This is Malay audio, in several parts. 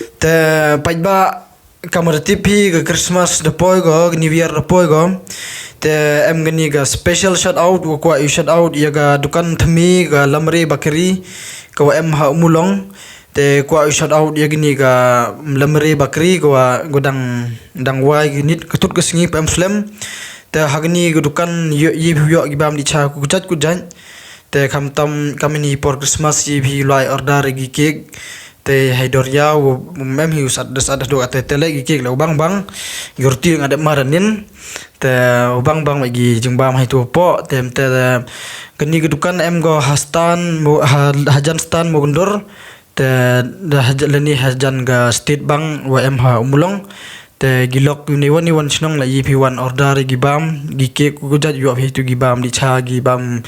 te pajba kamar TV ke Christmas depoy go New Year depoy go te em gani ga special shout out ko shout out ya ga dukan thami ga lamre bakri ko em ha Ummulong te ko shout out ya gani ga lamre bakri ko godang dangwai ginit ketut ke singi pem slam te hagni ga dukan yi yo gibam di cha ku jat ku jan te kam tam kamini por Christmas yi bhi lai order gi cake te haidoria mem hi usat das do ate tele gi cake lo bang yurti ngade maranin te bang gi jungbam hai tu po tem te keni gedukan em go hastan hajan stan mogundur te hajalani hajan ga state bank wa em ha Ummulong te gilok ni wan snong la EP1 order gibam gi cake ku jat yo hi tu gibam di cha gibam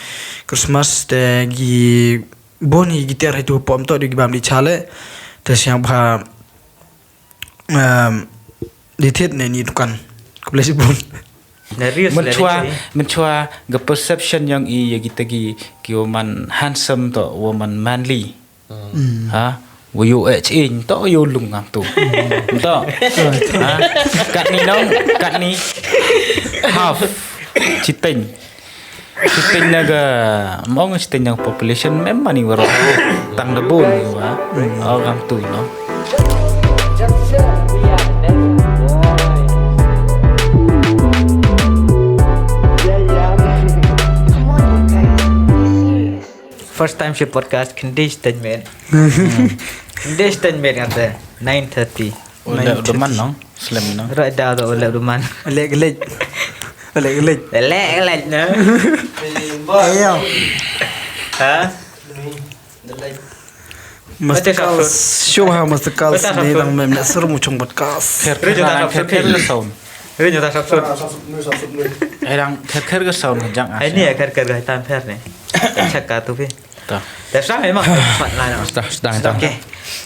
Christmas te gi boni gitar itu pom to di gibam di chale te siang bha di thet ne ni tukan kublesi bon menchua the perception yang i yagitagi ki woman handsome to woman manly ha wo yo in to yo lung ngam tu to ha kat ni half chiting naga mong chiting yang population memang ni waro tang debun wa orang tu no first time she podcast condition made condition made ngata 9:30 oleh Daman no slam no right down to oleh Daman lek no ayo ha mastakal shubha mastakal ni dang mem nasr muchung podcast kher sound Ini nyata sabsun. Erang kher ke sound jang as. Ini ya kher ga tan pher ne. Check ka tu phi. Ta. That's right memang. Sedang. Okay.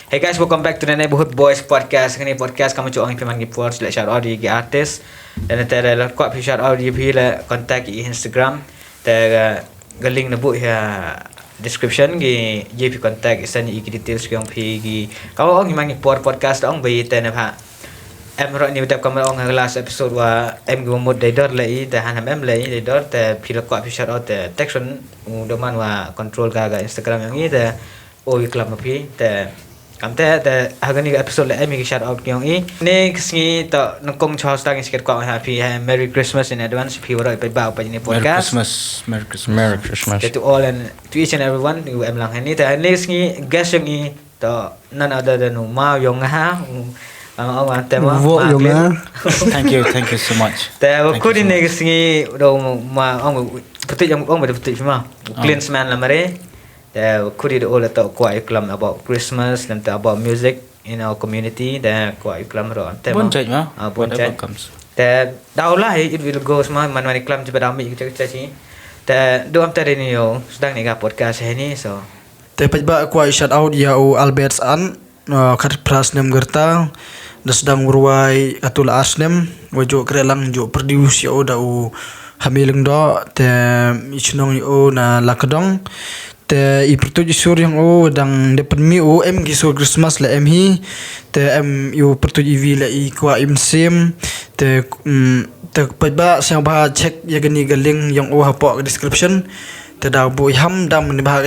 Hey guys, welcome back to the Neighborhood Boys podcast. Ini podcast kami cuang piman gi for select shout out di artist. Dan tera la kuat shout out di phi la contact di Instagram. Tera galing na bu ya description gi JP contact isan i details yang phi gi. Kau ong mang gi podcast ong bi tena pha. Em rồi nhiều tập comment on last episode wa em go một đầy đợt lấyแต่หันem lấy đầy đợtแต่พี่ละกว่าพี่ shout out แต่ text Daman wa control ga Instagram yang ini แต่โอ้ยกลับมาพี่แต่คำแต่หากนี่ episode ละemมี shout out yang ini next ni to nongkong chao stang sikit kwa happy Merry Christmas in advanceพี่ว่าไปบ่าวไปใน podcast Merry Christmas to all and to each and everyone you em lang ini แต่ next ni guest yang ini to none other than Ma Yong ha ông tem thank you so muchแต่คนนี้ก็สิ่งเรามาôngไปติมา Klinsman Lamare แต่คนที่all that quite iklam about Christmas and about music in our community แต่ quite iklam เราแต่ bon chat ma bon chat แต่ดาวlah it will go semua man iklam cepat ramai kita sih แต่ดูอันแต่นี่yo sedang ni ga podcast ini so te pajba ko shout out ya Alberts an khat pras nem gerta dasdang urwai atul asnem wajo krelang jo produce ya oda u hamileng do te ichnong yo na lakadong te ipertu jisur yang o dang depan mi o em giso Christmas la em hi te em yo pertu ivi la I kwa imsim te pajba sang ba check ya gani galing yang o hapo description te da boy ham dam ni bah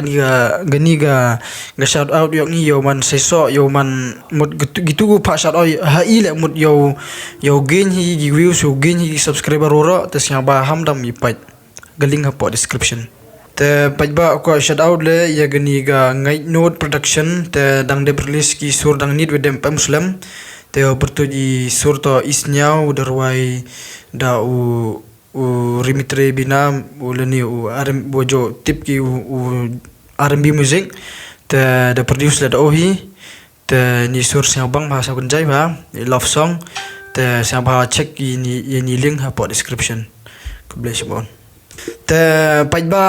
gani ga shout out yo ni yo man seso yo man mut gitu pa shout out ha I le mut yo gain hi views yo gain hi subscriber ro te sia ba ham dam I pat galing ha po description te pajba ko shout out le ya gani ga ngai note production te dang de release ki sur dang nit with them muslim te bertuji sur to isnyau darwai da u Rimitre bina ulani RM bojo tip ki R&B music te the produce la ohi te ni source yang bang bahasa kunjai ba love song te sang ba check ni link ha po description ko bless bon te pajba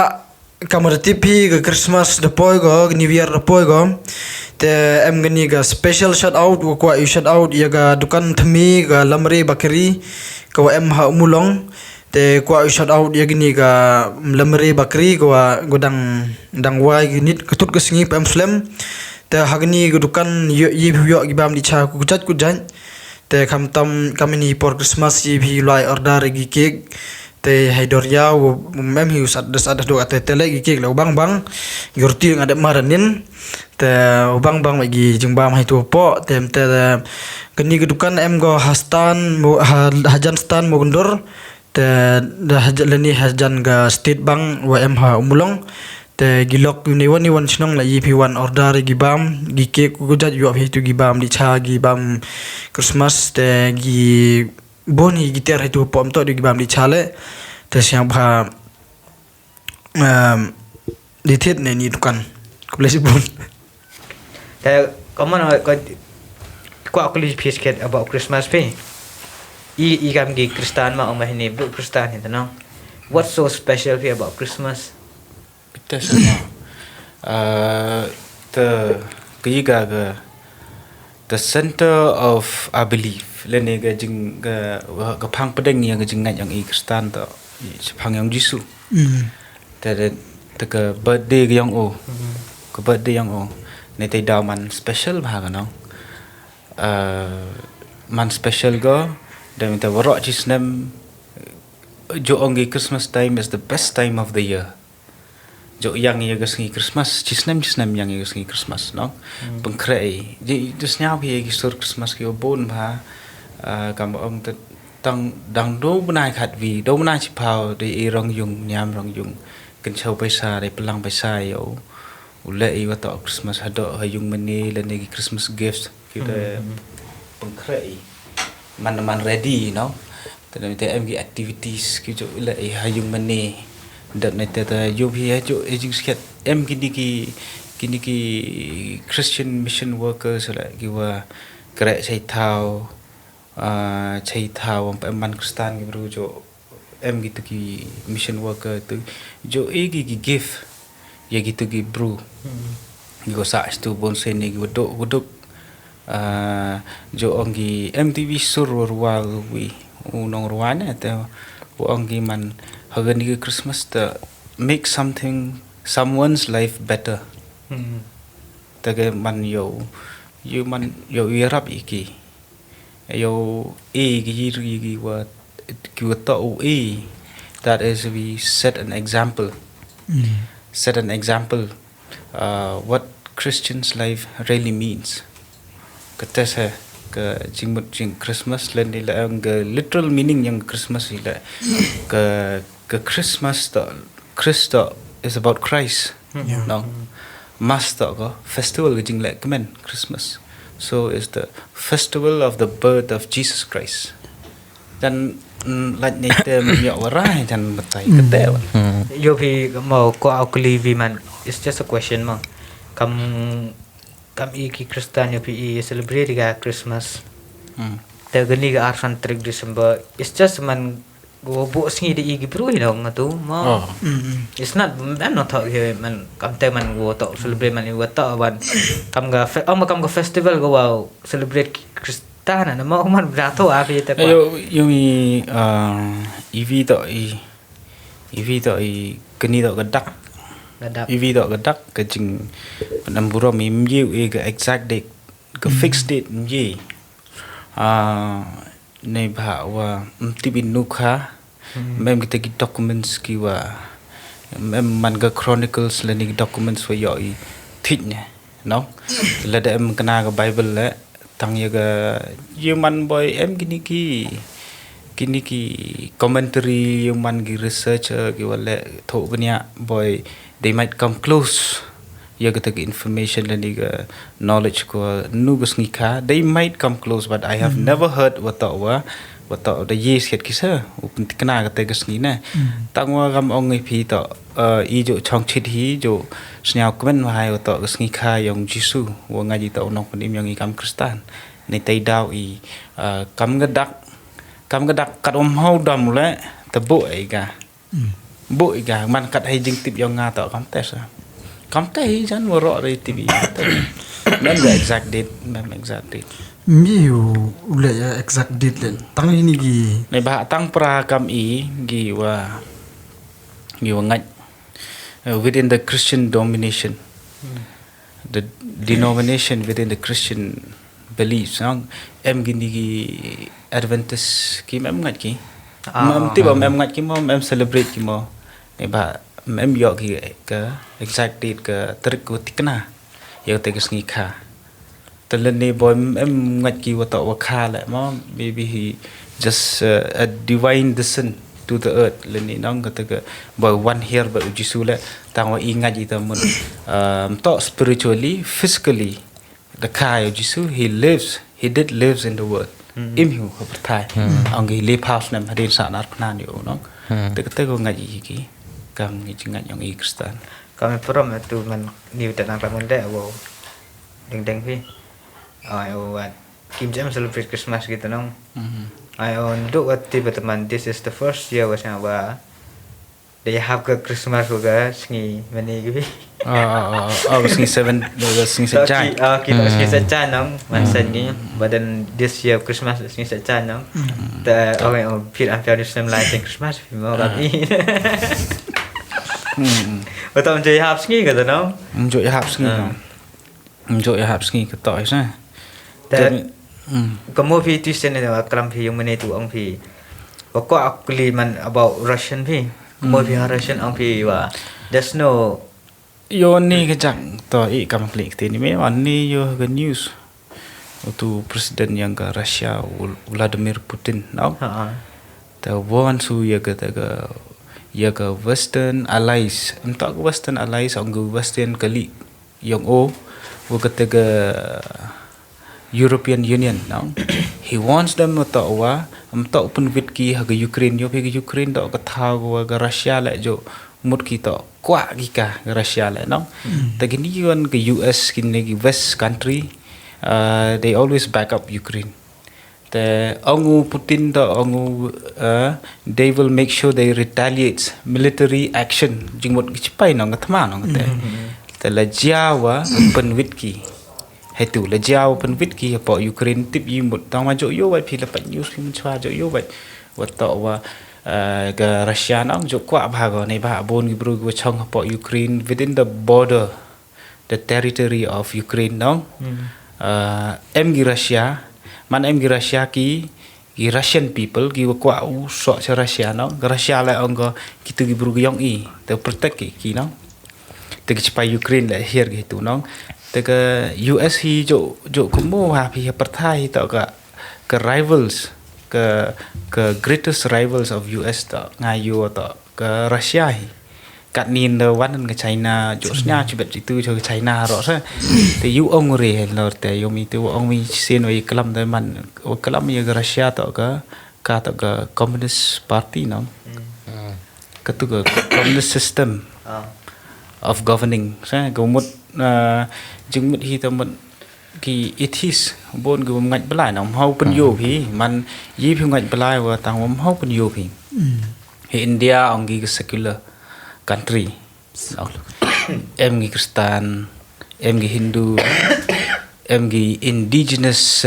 kamar TV ke Christmas depoy go New Year depoy go te em gani ga special shout out ko shout out ya ga dukan thami ga lamre bakri ko em ha Ummulong te ko shout out ya gini ga lamre bakri ko godang dangwai ginit ketut ke singi pem slam te hagni gudukan ye bhiyo gibam di cha ku jat ku jan te kham tam kamini por Christmas ye bhi lai order gi cake te haidoria mem hi usat das do ate tele gi cake lo bang bang yorti ngade maranin te bang bang lagi jengbam hai tu po tem te keni gudukan em go hastan hajan stan mo gundur te hajalani hajan ga state bank wa em ha Ummulong te gilok ni wan snong la EP1 order gibam gi cake ku jat yo hi tu gibam di cha gibam Christmas te gi boni gitar itu pom to di gibam di chale te siang bha di thet ne ni tukan kules bun Te common ko akli pisket about Christmas pe. I kam gi Kristan ma ong mahini bu Kristan hin no. What's so special here about Christmas? Kita sama. The center of our belief. Lene ga jing ga pang pedeng yang jing ngat yang Kristen to pang yang Jisu. Te ke birthday yang ke birthday yang ne te Daman special bha no. Man special go dan te warok jisnem jo ongi Christmas time is the best time of the year. Jo yang ia gasngi Christmas jisnem yang ia gasngi Christmas no. Pengkrei ji dus nyau hi gisur Christmas ki obon bha kam ong te tang dang do banai khat vi do banai chi phao de i rong yung nyam rong yung ken chau paisa de pelang paisa yo ule i wa to Christmas hado ha yung mani le ni Christmas gifts kita pengkrei man ready no. Tadi em gi activities ki jo ule i ha yung mani dat net yo bi jo ejing sket em kini ki Christian mission workers la ki wa kre chai thao man Kristen ki bro jo em gitu ki mission worker tu jo gi gift ye gitu ki bro go sa stu bon se ni godok jo ongi MTV sur rual wi unong ruane te ongi man hagan ni Christmas to make someone's life better. Tage man yo irap iki yo gi wa to that is we set an example what Christian's life really means. Katasa ke jing Christmas len la literal meaning yang Christmas ila ke Christmas to is about Christ. No. Master go festival jing la kemen Christmas. So it's the festival of the birth of Jesus Christ. Dan like ni te mi warai dan betai kete. Yo bi mau ko akli vi man. It's just a question mo. Kam iki Kristen yo pi celebrate ga Christmas. Te gani ga arsan 3 December. It's just man go bo singi de igi bro ino ngatu mo. It's not I'm not talk here man kam te man go to celebrate man go to ban kam ga festival go wow celebrate Kristen na mo man brato api te ko. Yo mi EV to i keni to gadak EV to gadak ke jing penamburo mi mjiu ga exact date ke fixed date mji nei bha wa tibin nukha mem kita ki documents ki wa mem man ga chronicles le ni documents wa yo i thitnya no le da em kana ga bible le tang ya ga human boy em kini ki commentary human ki researcher ki wala tho banya boy they might come close ya ga ki information le ni ga knowledge ko nugus ngika they might come close but I have never heard what the yes het kisa upun tikna ga te gas ni na tangwa gam ong phi to i jo chong chit hi jo snyao kmen hai to gas ngika yong Jisu wo nga ji to nong panim yang i kam Kristen nei tai dau i kam ga dak kat hau dam le te bo ai ga man kat hai jing tip yong nga to kam tes kam te hi jan wo ro re tv mem exact date mi ule ya exact date len tang ini gi nei ba tang pra kam i gi wa ngat within the Christian domination the denomination within the Christian beliefs nong em gini ki Adventist ki em ngat ki em tiba em ngat ki mo em celebrate ki mo ne ba em yo ki ke exact date ke tarik ko tikna yo te ke sngi kha talen ni boy em ngat ki wa ta wa kha la mo maybe he just a divine descent to the earth leni nong kata ke boy one here ba jisu la tang wa ingat ji ta mun to spiritually physically the kai of jisu he did lives in the world im hu ko thai ang gi le house nam hadin sa nar pnan yo nong te kata ko ngat ji ki kam ni ngat yang i Kristen kami prom tu man ni ta nang ramun de wo deng pi ai wat kim jam celebrate Christmas gitu nong I untuk waktu berteman this is the first year was yang ba they have ke Christmas juga sengi mana gitu sengi 7 sengi sejan kita sengi sejan nong masa ni badan this year Christmas sengi sejan nong the orang feel unfair Muslim life in Christmas mau kami betul menjadi hab sengi kata nong menjadi hab sengi kata isna dan kamu pi tuition ni akram pi yang mana tu ang pi pokok aku liman about Russian pi kamu pi Russian ang pi wa there's no yo ni kejak to i konflik ni memang ni yo the news tu presiden yang ke Russia Vladimir Putin no the one su ya ke western allies untuk western allies ang western kali yang wo kata European Union now he wants them to wa to pun wit ki ha Ukraine yo pe Ukraine to ka tha wa ga Russia la jo mut ki to kwa ki ka Russia la no ta gini yon ke US ki ne ki west country they always back up Ukraine the angu Putin to angu they will make sure they retaliate military action jingmot ki pai no ngathma no te la jawa pun wit ki tu la jauh pen wit ki po Ukraine tip yi mut tang ma jo yo wai phi la pa news phi chwa jo yo wai wa to wa ga Russia nang jo kwa ba go nei ba bon gi bru go chong po Ukraine within the border the territory of Ukraine nang em gi Russia man em gi Russia ki Russian people ki kwa u so cha Russia nang Russia la ong go ki tu gi bru gi yong i to protect ki nang te ki pa Ukraine la here gi tu nang te ke US hi jo kumo ha phi parthai to ka rivals ke greatest rivals of US to ngai yo to ke Russia hi kat nin the one ke China jo snya chibet itu cho China ro sa te yu ong re lo te yo mi tu ong mi sen oi kalam de man kalam ye ke Russia to ka to ke communist party no ke tu ke communist system of governing sa gomut jeng mut hi tamut ki itis bon gu ngat balai nam hau pen yo phi man yi phi ngat balai wa tang hau pen yo phi India ong gi secular country em gi Kristen em gi Hindu em gi indigenous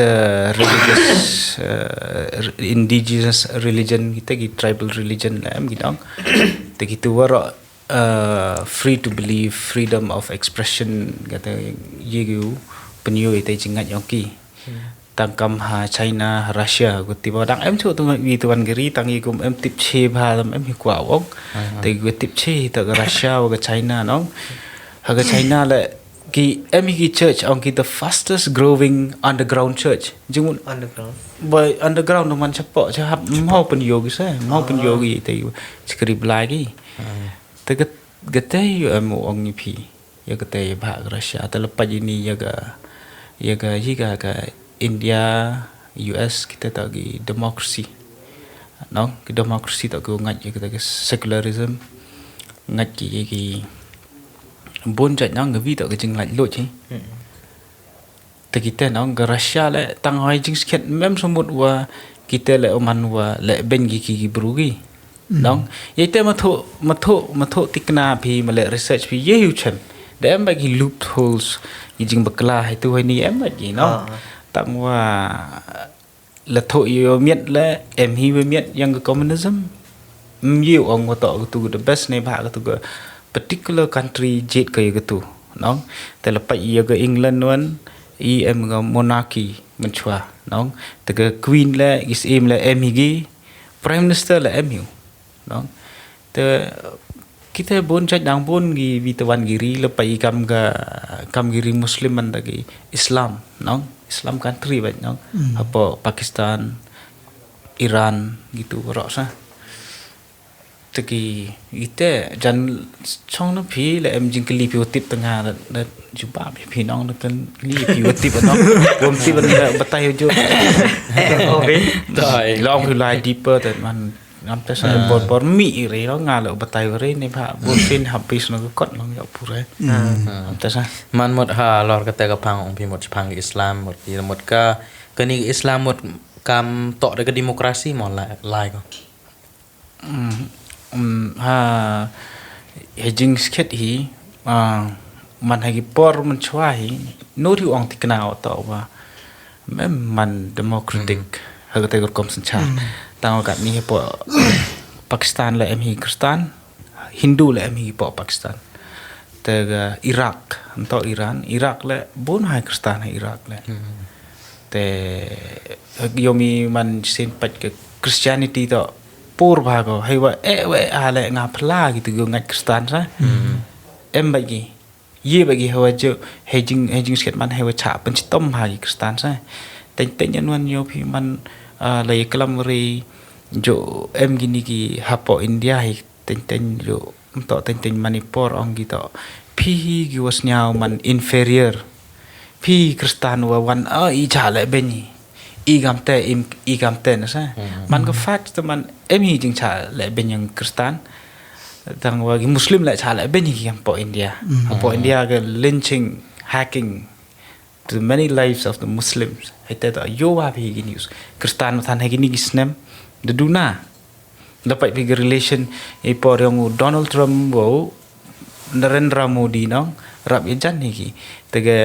religion kita gi tribal religion la em gi dong te gi tu wara free to believe freedom of expression kata yigu penyu ite jingat yoki tangkam ha China Russia ko tiba dang em chu tu wi tuan geri tang yi kum em tip che ba lam em hi kwa wong te gu tip che ta Russia wa China no ha ga China la ki em hi church on ki the fastest growing underground church jung underground boy underground no man chapo cha hap mau pen yogi sa mau pen yogi te script lai ki te gete yo mo ong ni phi ya gete ba Russia te lepas ini ya ga jika ka India US kita tak gi democracy no ki democracy tak ko ngat kita ke secularism ngat ki bon chat nang vi tak ke jing ngat lo chi te kita nang ga Russia le tang hai jing sket mem somut wa kita le oman wa le ben gi ki brugi nong ye te ma tho tikna phi ma le research phi ye hu chem dem ba gi loopholes gi jing bakla hai tu hai ni em ba gi no tang wa la tho yo miet le em hi we miet yang communism yiu ong wa to tu the best ne ba tu particular country jet ke tu nong te lepas ia ke England wan em ga monarchy menchua nong te ke queen le is em le em higi prime minister le em hiu nong te kita bon cak dang bon gi vitawan giri lepas kam giri muslim man lagi Islam nong Islam country banyak nong apa Pakistan Iran gitu rasa tegi ite jan chong na phi le em jing kli pi tip tengah da jumpa phi nong kan li pi tip nong bom tip ban batai jo dai long to lie deeper that man ngam ta sa bor mi re lo nga lo batai re ni pha bor sin habis no kot long ya pure ngam ta sa man mot ha lor ka te ka phang ong pi mot phang Islam mot pi mot ka ni Islam mot kam tok de ka demokrasi mo lai ko ha hejing sket hi man hagi por man chwa hi no ri ong tiknao to wa man democratic haga te kom san cha tang kat ni po Pakistan la em hi Kristan Hindu la em hi po Pakistan te Iraq to Iraq la bon hai Kristan hai Iraq la te yomi man sin pat ke Christianity to pur bhago hay wa we ale nga phla gitu go ngat Kristan sa em bagi ye bagi hawa jo hejing sket man hay wa cha pen chitom bagi Kristan sa ten yan yo phi man lai kalam ri jo em gini ki hapo India hi ten jo to ten Manipur ong gitu phi gi was nyao man inferior phi Kristan wa wan i cha le beni i gamte na sa man ko fact to man em hi jing cha le ben yang Kristan tang wa gi Muslim le cha le ben hi po India ga lynching hacking to many lives of the Muslims hete to yo wa bi gi news Kristan than ha gi ni gisnem de duna dapat bi relation e por yang Donald Trump wo Narendra Modi no rap jan ni tege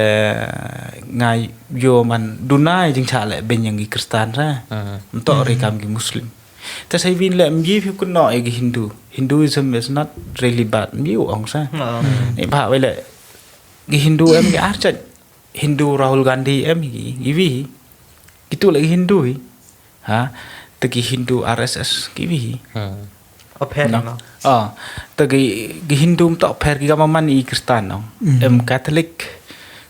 ngai yo man dunai jing cha le ben yang gi Kristan sa to re kam gi Muslim ta sai vin le mji phi kun no gi Hinduism is not really bad view ong sa ni ba we le gi Hindu em gi archat Hindu Rahul Gandhi em gi vi gitu le Hindu hi ha tegi Hindu RSS gi vi Open no. Tegi Hindu to per gi man i Kristan no em Catholic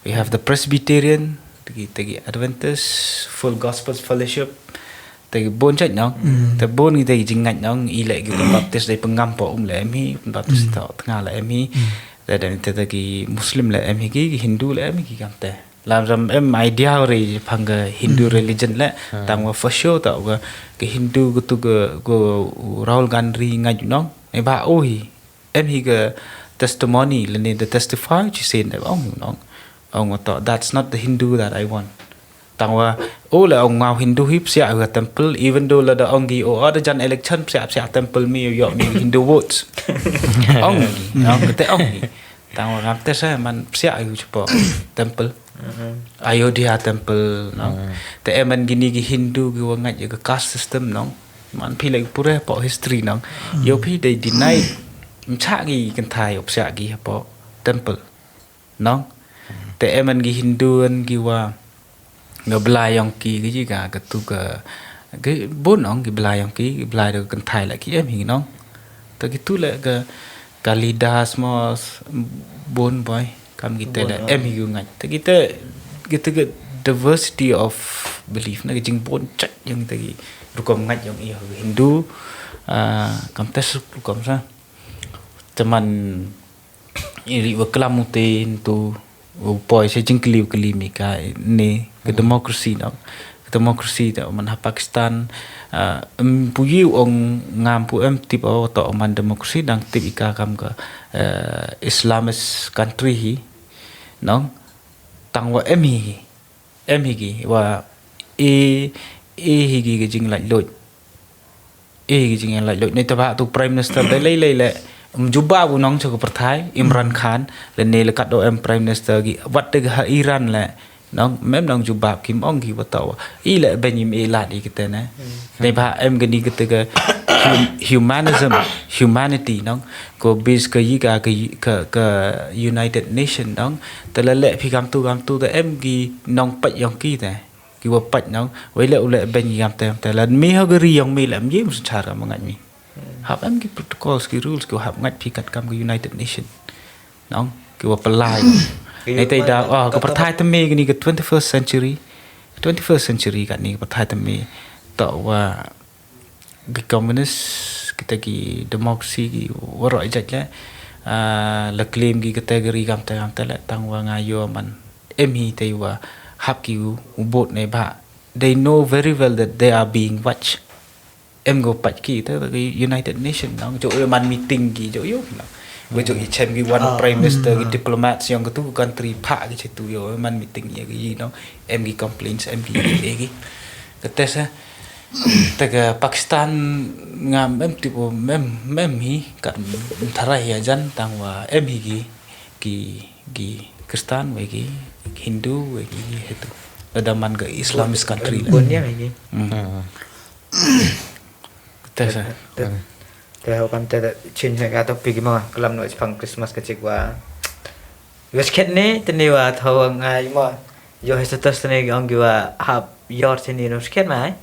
we have the Presbyterian tegi Adventist Full Gospel Fellowship tegi bon chat no te bon gi tegi jingat no i le gi Baptist dai pengam po le em hi Baptist to tengah le em hi dan tegi Muslim le em hi gi Hindu le em hi gam te lam ram em idea ri phang Hindu religion le tang wa for sure to ke Hindu go Rahul Gandhi ngai no e ba oi em hi ga testimony le ne the testify chi sen da ong no ong to that's not the Hindu that I want tang wa le ong ngau Hindu hip sia ga temple even though la da ong gi ada jan election sia temple mi yo mi Hindu votes ong te ong tang wa ngam te sa man sia yu po temple Ayodhya temple no te eman gini gi Hindu gi wangat ga caste system no man phi like pure po history no yo phi they deny cha gi kan thai op sia gi po temple no te eman gi Hindu an gi wa ga blai yong ki gi ga tu ga cái bốn ông cái blai được kan thai lại ki em hi no te gi tu le ga Kalidas mos bon boy kam kita la em hi ngai te kita diversity of belief na jing bon chat yang tagi rukom ngai yang i Hindu kam tes rukom sa teman iri waklam mutin tu poi se jing kli mi ka ne ke democracy no democracy ta man Pakistan puyu ong ngam pu em tip to man democracy dang tip ika kam ka Islamist country hi no tang wa em hi gi wa e hi gi jing lai loi gi jing lai loi nei ta ba tu prime minister dai lai le juba bu nong cho ko prathai Imran Khan le ne le kat do em prime minister gi wat de ha Iran le nong mem nong juba kim ong gi wa to i le benim e la di kita na nei ba em ga ni kita ga humanity nong ko bis ke yi ke United Nation nong telele phi gam tu te em gi nong pat yong ki te ki wa pat nong wei le ule ben gam te la mi ha gari yong mi lam yim chara mangai mi hab em gi protocols ki rules ko hab ngat phi kat kam ke United Nation nong ki wa palai nei te da ko pathai te me ni ke 21st century kat ni pathai te me to wa cái communist kita ki democracy ki waroi jaj la claim ki category gam ta la tang wa ngayo man emi te wa hap ki ubot ne ba they know very well that they are being watched em go pat ki te cái United Nation nong chỗ man meeting ki chỗ yo với chỗ chem ki one prime minister ki diplomats yang tu country pha ki chitu yo man meeting ye ki no em ki complaints em ki ki ketes taga Pakistan ngam em tipo mem hi kat tharai ya jan tangwa em hi ki Kristen we ki Hindu we ki itu Daman ke Islamist country Bunya lagi. Tesa Te kam te change ka topik ma kelam no pang Christmas ke cik wa. Wes ket ne teni wa thaw ngai ma yo status ne ang wa hab yor teni no sket mai.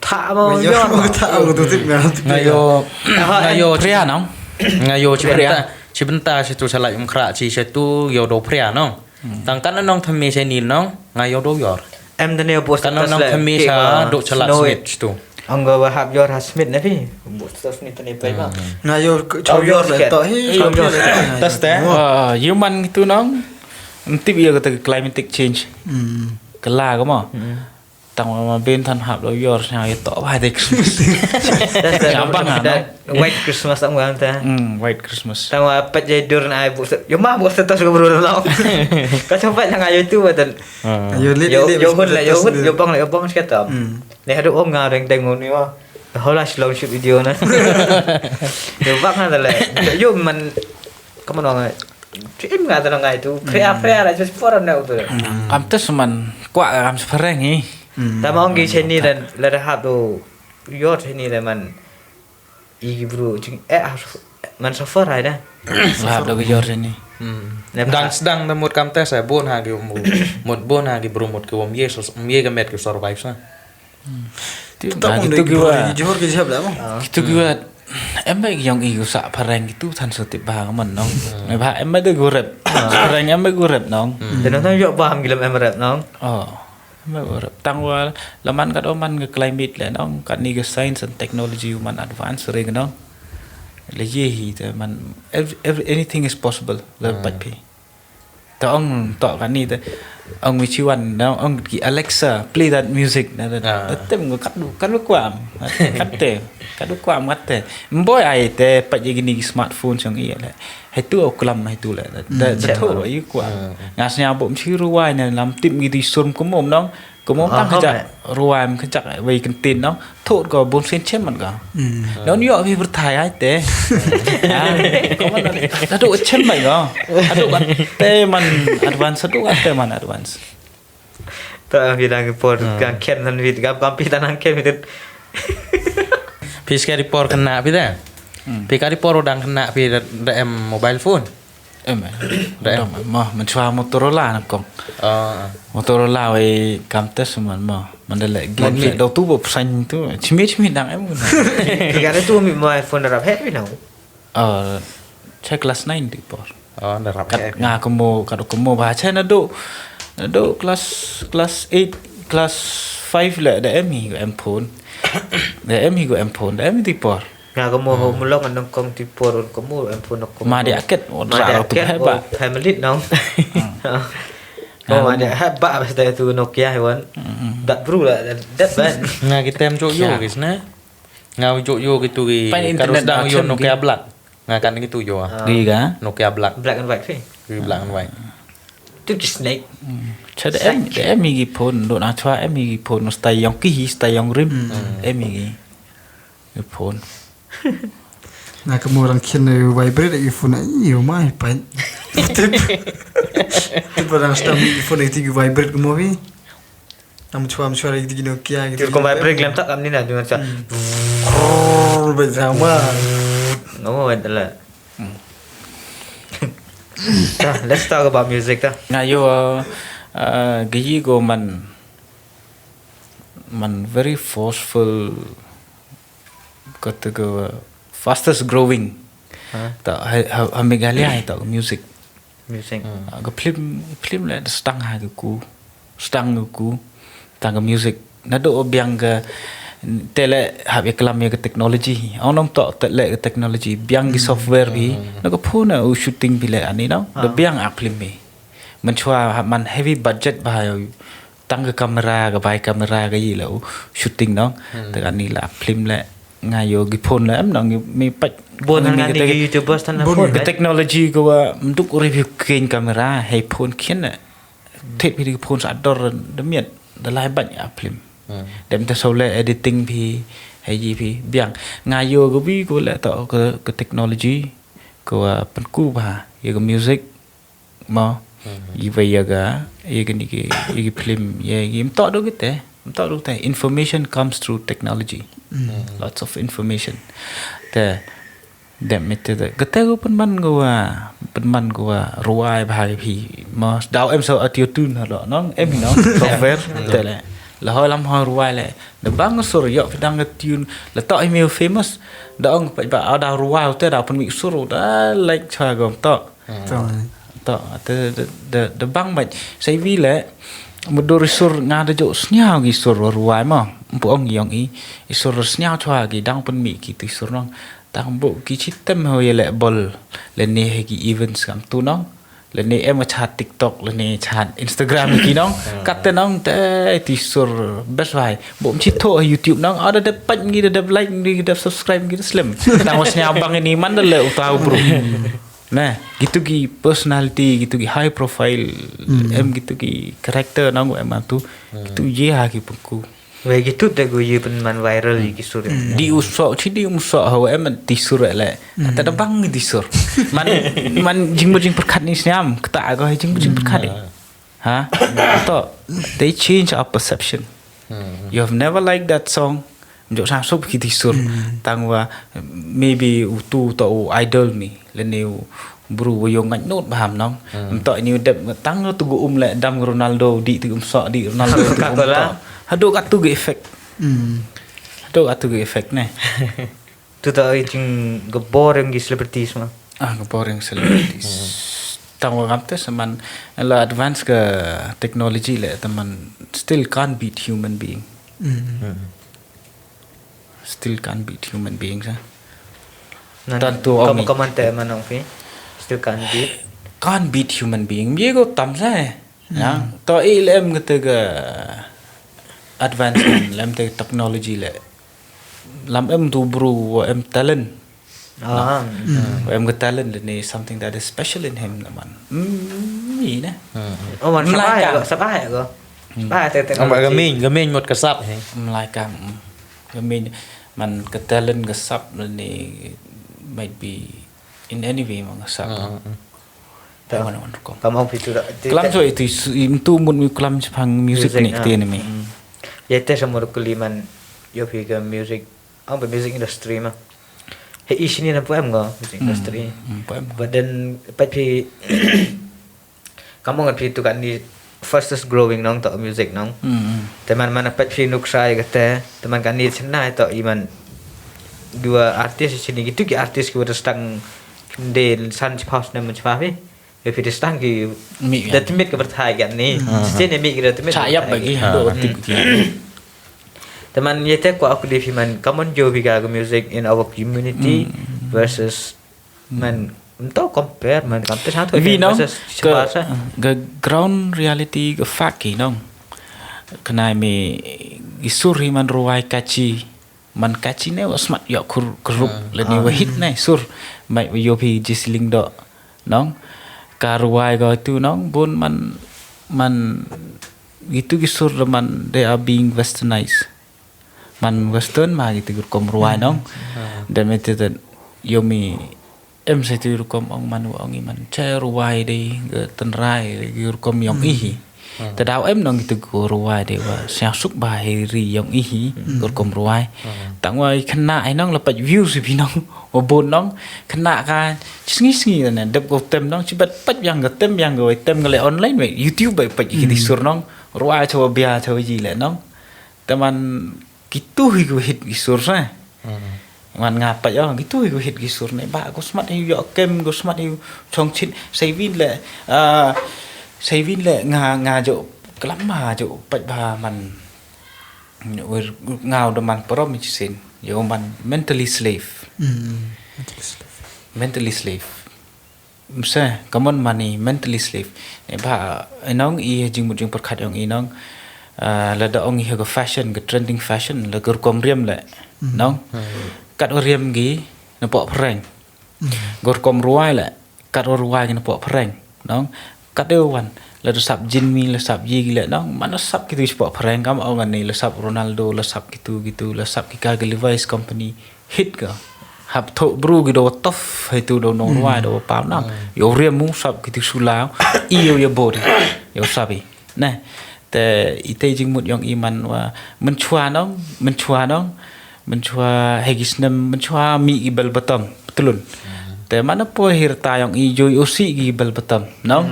Thả mà thả của tôi thích ngayo pria nong ngayo cibenta situ salai mkra ci situ yo do pria nong tangkan nong thami se ni nong ngayo do yor em teni post kan nong thami sa do chala smith tu ang wa hab yor hasmith na pi post ni teni pai ma ngayo chau yor le to hi tas te human itu nong tip ya kata climatic change kala ko mo tang ma ben than hab lo yor nya to ba de Christmas gampang white Christmas ang wa ta white Christmas tang wa pat jai dur na ai bu yo ma bu status ko bro lo ka chopat yang ayo tu betul yo hun yo bang sket tam ne hadu om nga reng teng ni ma hola slow shoot video na yo bang na le yo man kamu nong em nga ta ngai tu prea la just for na tu am tes man kwa am spereng hi ta ma ngi chen ni dan la hab do yo chen ni man i bro jing man suffer ai da hab do yor ni dan sedang temut kam tes saya bon ha ki mut bon ha ki bro mut ki om ye ka met ki survive sa gitu gua johor ke siap dah gitu gua em mấy dòng ý của xã Pharang itu thành sự tiệp bà của mình nong ngày ba em mấy đứa gua rep Pharang em mấy gua rep nong dan nó yo paham gila em rep nong em mấy gua rep tang wa laman kat oman ke climate le nong kat ni ke science and technology man advance ring nong le ye hi te man anything is possible le pat pi ta ông tọ kan ni te ông mi chiwan nong ông ki Alexa play that music na tem ngo kat lu kwam kat lu kwam kat te boy ai te pat ye gini smartphone chang i le hai tu oklam hai tu le da tho yi kwa ngas nya bom chi ruai ne lam tim gi di sum ko mom nong ko mom tam kha ruai m kha chak wei kan tin nong thot ko 4 cent chem man ka nó yo vi ver thai ai te ko man da do chem mai go adu kan te man advance adu kan te man advance ta vi dang por kan ken nan vi gam pi tanang ken vi pi sekali por kena pi dah pi kali por udang kena pi da em mobile phone em mà mình xoa Motorola nè con Motorola với cam test mình đây lại game đầu tu bộ xanh tu chim biết đang em muốn thì cái tu mi mobile phone là hết với nào check class 9 đi por da rap ngà como ba che nó độ class 8 class 5 lại để em hi của em phone để em hi của em phone để em đi por nga ko mo Ummulong anong kong tipo ron ko mo en puno ko ma dia ket ra tu heba family no ma dia heba basta tu Nokia hewan dat bro la dat ban nga ki tem jo yo ki sna nga jo yo ki tu ki karus dang yo Nokia black nga kan ki tu yo gì cả Nokia black and white fi black and white tu snake cha để em mi ki phone độ na chwa em mi ki phone no style yang ki style yang rim em mi ki phone nah kamu orang kena vibrate lagi phone iyo mai pai tu barang stam phone itu vibrate kamu vi am chua lagi di Nokia gitu tu ko vibrate lam tak am ni na dengan bersama. Oh, adalah. Let's talk about music dah. Ngayo gayi go man very forceful kata go fastest growing ta Meghalaya ta music go film le stang ha ku tang music na do biang ga tele have kelam ya technology onong to tele technology biang gi software bi na ko phone shooting bi le ani no do biang film bi man chwa man heavy budget ba tang ga camera ga bai camera ga yi lo shooting no ta ani la film le ngayo gi phone le am no mi pat Bon mi ga YouTubers tan phone ga technology ko mduk review ken camera hay phone kien na tet bi phone sa dor de miet da lai ban film dem ta sole editing phi hay gì phi biang ngayo go bi ko la to ko technology ko pan ku ba ye ko music ma yi vai ga ye ni ke ye film ye gim to do kite information comes through technology lots of information te dem mete de kete go pan man go ruai ba phi ma dau em so atio tun ha lo no em no software te la hoi lam hoi ruai le de bang sur yo pidang tune la to email famous da ong pa ba da ruai te da pun mi sur da like cha gom to de bang ba sai vi le một đôi sur nga de jo snyao gi sur ruai ma pu ong yong i sur snyao chwa gi dang pun mi ki ti sur nong tang bo ki chitem ho ye le bol le ne he gi events kam tu nong le ne em chat TikTok le ne chat Instagram ki nong kat te nong te ti sur best vai bom chit tho YouTube nong ada de pat ngi de like ngi de subscribe ngi slim tang was nya bang ni man de le utau bro nah gitu gi personality gitu gi high profile em gitu gi character nong em tu gitu ye ha ki pungku Về gitu de go ye pen man viral gi sur. di usok chi di usok ho em ti sur le ta da bang ti sur man jing perkhat ni siam kata go jing perkhat ni ha to they change our perception you have never liked that song jo sa sop ki ti sur tang wa maybe tu to idol mi le new bru wo yo ngach not baham nong to new dep tang tu go le dam Ronaldo di tu sok di Ronaldo hado atu ge effect hado atu ge effect ne Tu ta jing go boring gi celebrities ma. boring celebrities tang wa gamte saman la advance ke technology le taman still can't beat human being still can't beat human beings Tentu kamu komentar manong fi. Still can't beat human being ye go tam sa ya to ilm kete ga advancement lam te technology le lam em tu bro em talent em ga talent le ni something that is special in him man ni na Oh man sabai go te Ang gamin một cái sắp hay like gamin man ka talent ga sap le ni might be in any way mang sap ta man ko kamu fi tu. kelam so itu tu mun mi kelam phang music ni te ni mi Ye te samur kuliman yo fi ga music. Ang ba music industry ma. He isini na poem go music industry. But then pat fi kamu ngat fi tu kan ni fastest growing nong to music nong. Teman mana pat fi nuksai kata teman kan ni senai to iman dua artis sini gitu ki artis ki stang den san pass na mun fi fi stang ki detimit ke berthai kan ni sini mi ki detimit sayap bagi do tik teman yete ko aku di man common jo vi ga music in our community versus man untuk compare man compare satu vi no ke ga ground reality ga fact ki no kana me isuri man ruai kachi man kachi ne was smart yo kurup le ni wa hit ne sur mai yo pi jisling do nong karuai go tu nong bun man gitu gisur man they are being westernized man western ma gitu kom ruai nong dan mete yo mi em sai tu kom ong man ong man che ruai dei ge tan rai ge kom yong i แต่ดาวเอ็มน้องกิตกูรวยเดี๋ยวว่าเสียสุกบายรียองอีหีกดกลมรวยตั้งไว้ขณะไอ้น้องเราไปวิวสิพี่น้องว่าบนน้องขณะการงี้นั่นเด็กก็เต็มน้องชิบัดปัดยังก็เต็มยังก็เต็มก็เลยออนไลน์ไป YouTube ไปไปอีกที่สุดน้องรวยชัวเบียชัวจีแหละน้องแต่มันgitu hiku hit gisur na man ngapa ya gitu hiku hit gisur na ba ko smart hiu yo kem ko smart hiu chong chin savin le nga jo kelam ma jo pat ba man ngao do man prom sin yo man mentally slave mse common money mentally slave ne ba enong I jing mujing per khat yong I nong là đã ông hiểu cái fashion cái trending fashion là cái com riêng lại nong cắt riêng gì nó bỏ phèn gột com ruai lại cắt ruai nó bỏ phèn nong cắt đều hoàn là nó sập Jimmy là sập gì lại nong mà nó sập cái thứ bỏ phèn cam ông anh này là sập Ronaldo là sập gitu là sập cái Levi's company hit cả hấp thụ bru cái đồ tough hay từ đồ nong ruai đồ bao năm yếu riêng muốn sập cái thứ sulao yêu ya body yếu sập đi nàyแต่อีเตจิงมุดยองอีมันว่ามันชัวน้องมันชัวเฮกิสนมมันชัวมีอีเบลบตอมตุลุนแต่มันน่ะปอยฮิรตายองอีโยโอซีอีเบลบตอมน้อง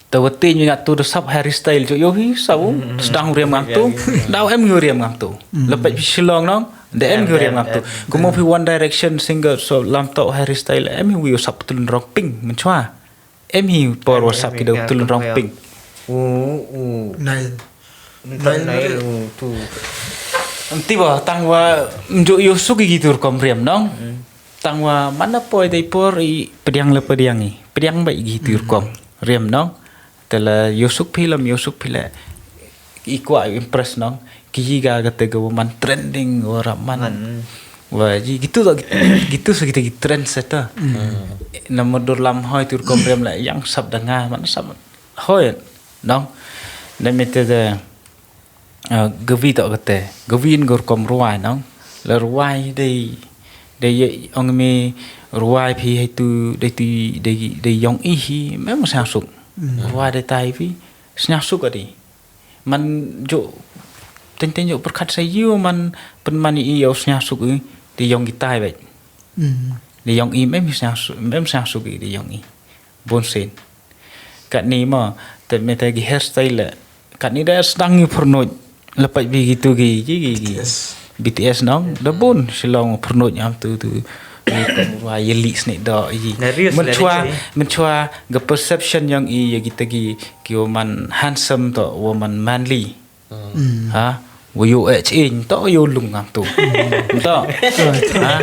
แต่ว่าตีนยังตัวซับแฮร์รี่สไตล์โยฮีสาวสตางเรียมงามตัวดาวเอ็มยูเรียมงามตัวแล้วไปชิลองน้องเดเอ็มยูเรียมงามตัวกูมองพี่ One Direction singer so ลำโตแฮร์รี่สไตล์เอ็มยูซับตุลุนร้องปิงมันชัวเอ็มยูปอร์วซับกี่เดียวตุลุนร้องปิงnày tu tiba tangwa mjo yo sugi gitu kom riam nong tangwa mana poi dei por I pediang I pediang bai gitu kom riam nong tela yo suk phila I kwa impress nong ki ga gate go man trending ora man wa ji gitu segitu trend seta nomor lam hoi tur kom riam la yang sab danga man sab hoi nong nên mình thấy gavi tạo cái gavin gor com ruai nong là ruai đây ông mi ruai phi hay tu đây yong I hi mấy mà sao sụp ruai đây tai phi sao sụp cái đi man jo tên jo perkat sayu man penmani I yo sao sụp đi yong cái tai vậy đi yong I mấy sao sụp đi yong I bon sen cái này màแต่ไม่แต่กี่hairstyle lah kan ni dah sedang ni pernot lepas begitu gigi BTS nong dah pun selong pernot yang tu wah yelik snik dah mencua the perception yang I kita ki woman handsome to woman manly ha wo in to yo lung ngam tu to ha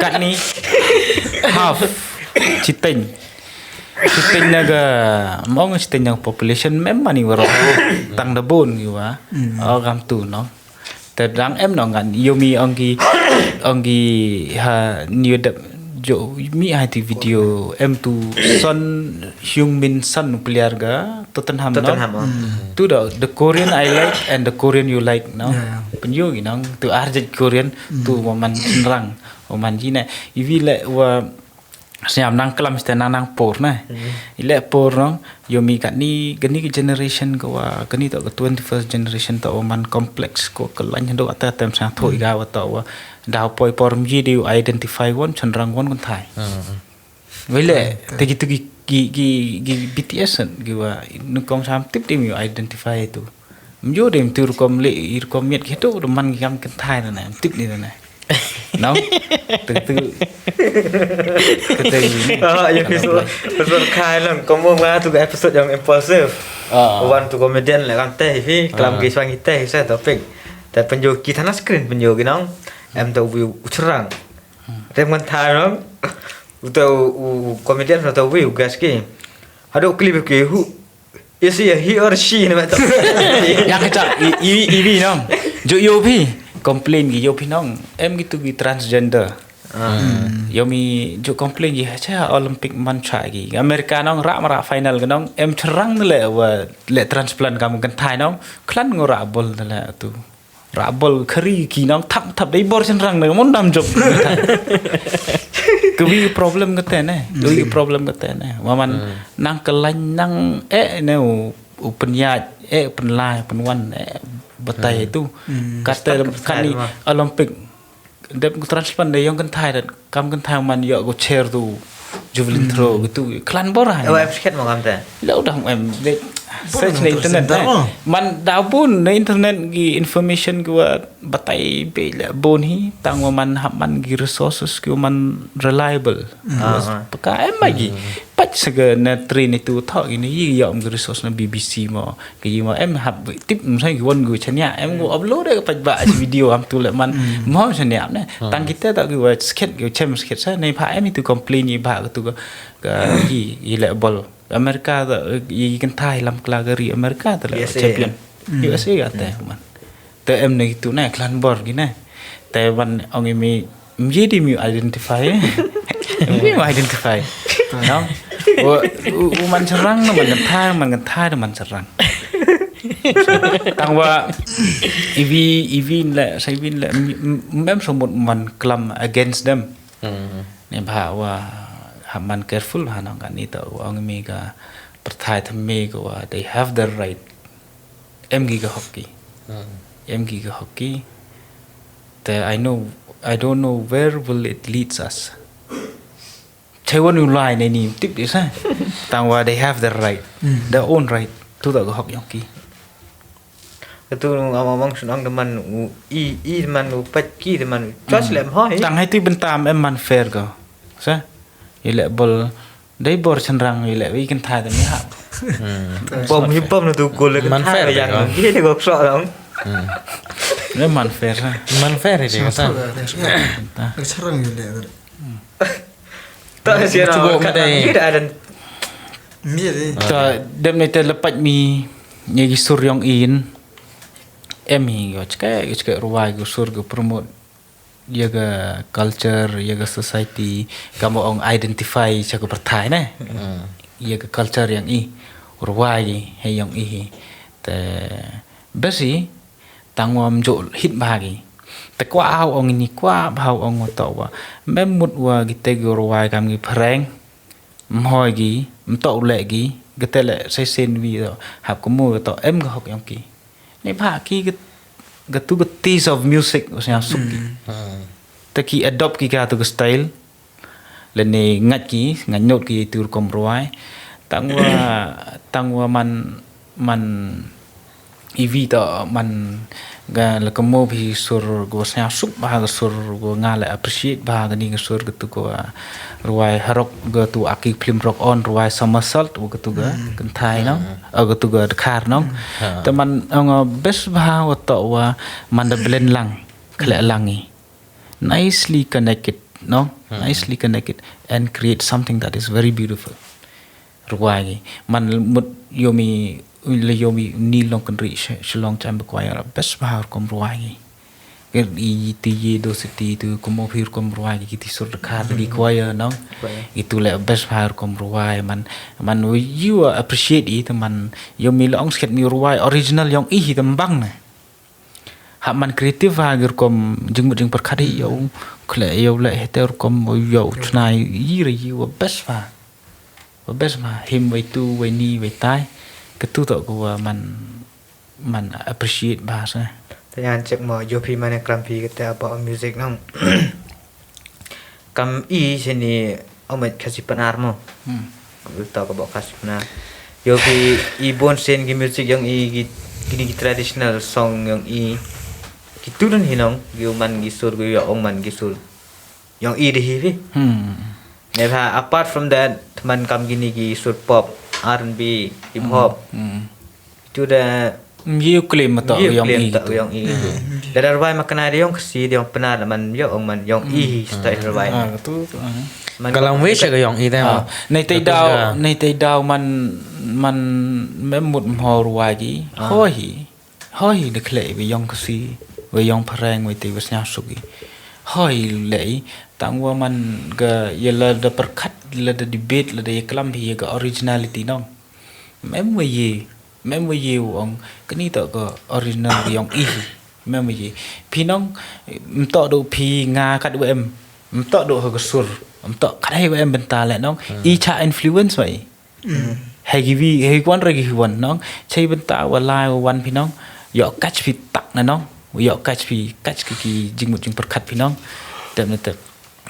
kat ni half citing Citing naga mau citing yang population memang ni waro tang dabon giwa agam tu noแต่ดังเอ็มน้องกันโยมีองกีฮะนิวเดโจมีไอทีวิดีโอเอ็มตูซอนฮึงมินซันเปลียร์กะตตันฮัมน้องตูเด the Korean I like and the Korean you like น้องเป็นโยกีน้องตูอาร์เจน Korean ตูว่ามันรังว่ามันจีเนี่ยอีวีแหละว่าsiam nang kelam mesti nang por na ile por no yo mi gani generation ko wa gani to 21st generation to man complex ko kelan do ata tem sa thoi ga wa to wa daw poi por mi di identify won chanrang won kon thai wele te gi BTS gi wa nu kom sam tip di mi identify tu mjo dem tur kom le ir kom miet gitu man gi kam kon thai na tip ni na no từ episode khai lang kamu nga tu episode yang impulsive one tu comedian lah kan teh fi kelam ki swang teh saya topikแต่เป็นอยู่กี่ธนาสกรีนเป็นอยู่กี่น้องเอ็มตัววิวอุชรังเรื่องมันทายน้องตัวคอมเมดี้ตัววิวแกสกี้ฮัลโหลคลิปกี่หูis he or she นี่มันตัวอยากจะอีน้องจุโยพี่complain gi yo pinong em gitu gi transgender yo mi jo complain gi cha Olympic man cha gi America nong ra mara final ga nong em cherang le wa le transplant kam kan thai nong klan ngora bol la tu ra bol khari ki nong thap dai bor chen rang ne mon dam job cứ vì problem cái tên này vì problem cái tên này mà mình năng cái lanh năng nếu open yard open line open one bắt tay itu kata kan ni Olympic dia transplant dia yang kan thai dan kam kan thai man yo go chair tu javelin throw gitu klan bora em sketch mau kamu lâu dah em search na internet man daw pun na internet gi information gua batai be la bon hi tang man man gi resources gua man reliable paka em lagi pat sega na train itu thok ini yi yom gi resource na BBC mo gi mo em hab tip sai gi won gua chanya em gua upload ke pat ba video am tu la man mo chanya ne tang kita tak gua sketch gua chem sketch sa nei pha em itu complain ni ba tu ga gi la bol Amerika tu, ini kan Thai lam kelagari Amerika tu lah champion. USA kata man. Tapi em ni tu na klan bor gini. Tapi man orang ini menjadi mu identify. Mu identify. No. Man serang man kan Thai man serang. Tangwa EV lah, saya lah. Mem semut man kelam against them. Ni bahawa man careful hanang kan itu orang mega pertai thame ko they have the right em gi hockey I don't know where will it leads us chewon you line ni tip this tangwa they have the right their own right to the hockey itu ngomong senang teman i teman pat ki teman just lem hoi tang hai tu bentam em man fair ko sa ile bol dai bor chanrang ile wi kan thai ta mi ha bom hip hop tu gol kan thai yang ni gok so dong ne man fair itu kan Serang gila. tak sih orang tidak ada Mie ta dem ne te lepat mi ni gi sur yong in emi go chka ruai go sur go promote jaga culture jaga society kamu orang identify jaga pertai ne jaga culture yang ruai hay yang te besi tangwam jo hit bagi te kwa au ong ni kwa bau ong to wa memut wa gite go ruai kam gi phreng mhoi gi mto le gi gite le sai sen vi do hab ko mu to em go hok yang ki ni pha ki gatu taste of music usnya suki taki adopt ki ka tu style lene ngat not ki tur kom ruai tangwa man ivi ta man ga la komo bi sur go snya sup ba ga sur go ngale appreciate ba ga ni ga sur gatu ko ruai harok ga tu aki film rock on ruai somersault go tu ga kan thai no go tu ga khar no te man best ba to wa man da blend lang khle langi nicely connected nicely connected and create something that is very beautiful ruai man mut yomi ni long kan reach long time require best bahar kom ruai ger I ti do city tu kom hir kom ruai ki ti sur khar di choir no itu le best bahar kom ruai man you appreciate it man yomi long sket mi ruai original yang tembang na ha man creative ger kom jeng perkhadi yo khle yo le heter kom yo chnai yi re you best ma him way tu way ni way tai ketu to ko man appreciate bahasa Tanya cek mo jopi mana krampi kita about music nong kam sini omet Khasi Pnar mo we'll talk about Khasi Pnar jopi bon sen gi music yang gini traditional song yang gitu dan hinong man gisur go ong man gisur yang de hi never apart from that teman kam gini gisur pop R&B hip hop itu dah you claim to yang dari ruai makan ada yang Khasi yang Pnar man yang man yang style ruai tu kalau wish ke yang dah nei tai dau man memut ho ruai gi hoi de khle bi yang Khasi với yang phreng với tiwas nya sugi hoi lei tangwa man ga yela da perkhat la da debate la da klam hi ga originality no mem we ye ong kani to ga original yang mem we phi nong to do phi nga kat em Mtok do ke sur. Mtok kadai em bentar lek nong. I cha influence bai. Hei kwan ragi wan nong. Chai bentar walai wan pi nong. Yo catch pi tak na nong. Yo catch ki jing mut jing perkat pi nong. Tem na tem.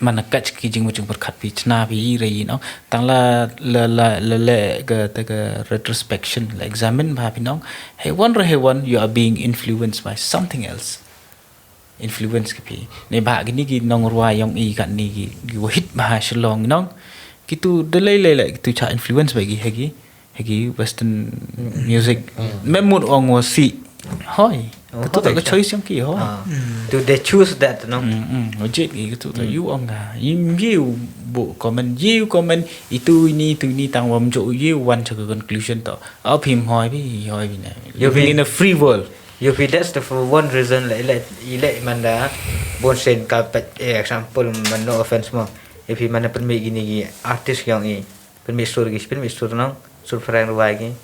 Mana catch ki jing mut jing perkat pi chna pi rei nong. Tang la ke retrospection la examine ba pi nong. Hey one you are being influenced by something else. Influence ke pi ne ba gini ki nong ruai yang I kan ni ki hit ba shlong nong kitu delay le kitu cha influence bagi hegi western music memut ong si hoi kitu tak choice yang ki ho Do they choose that no? Ojek kitu tak you ong ga you bu comment itu ini tang wam jo you one to conclusion to au phim hoi bi ne you in a free world. You feel that's the for one reason like manda bon sen ka example man no offense mo if he mana permi gini artist yang I permi sur nang sur friend ruai gi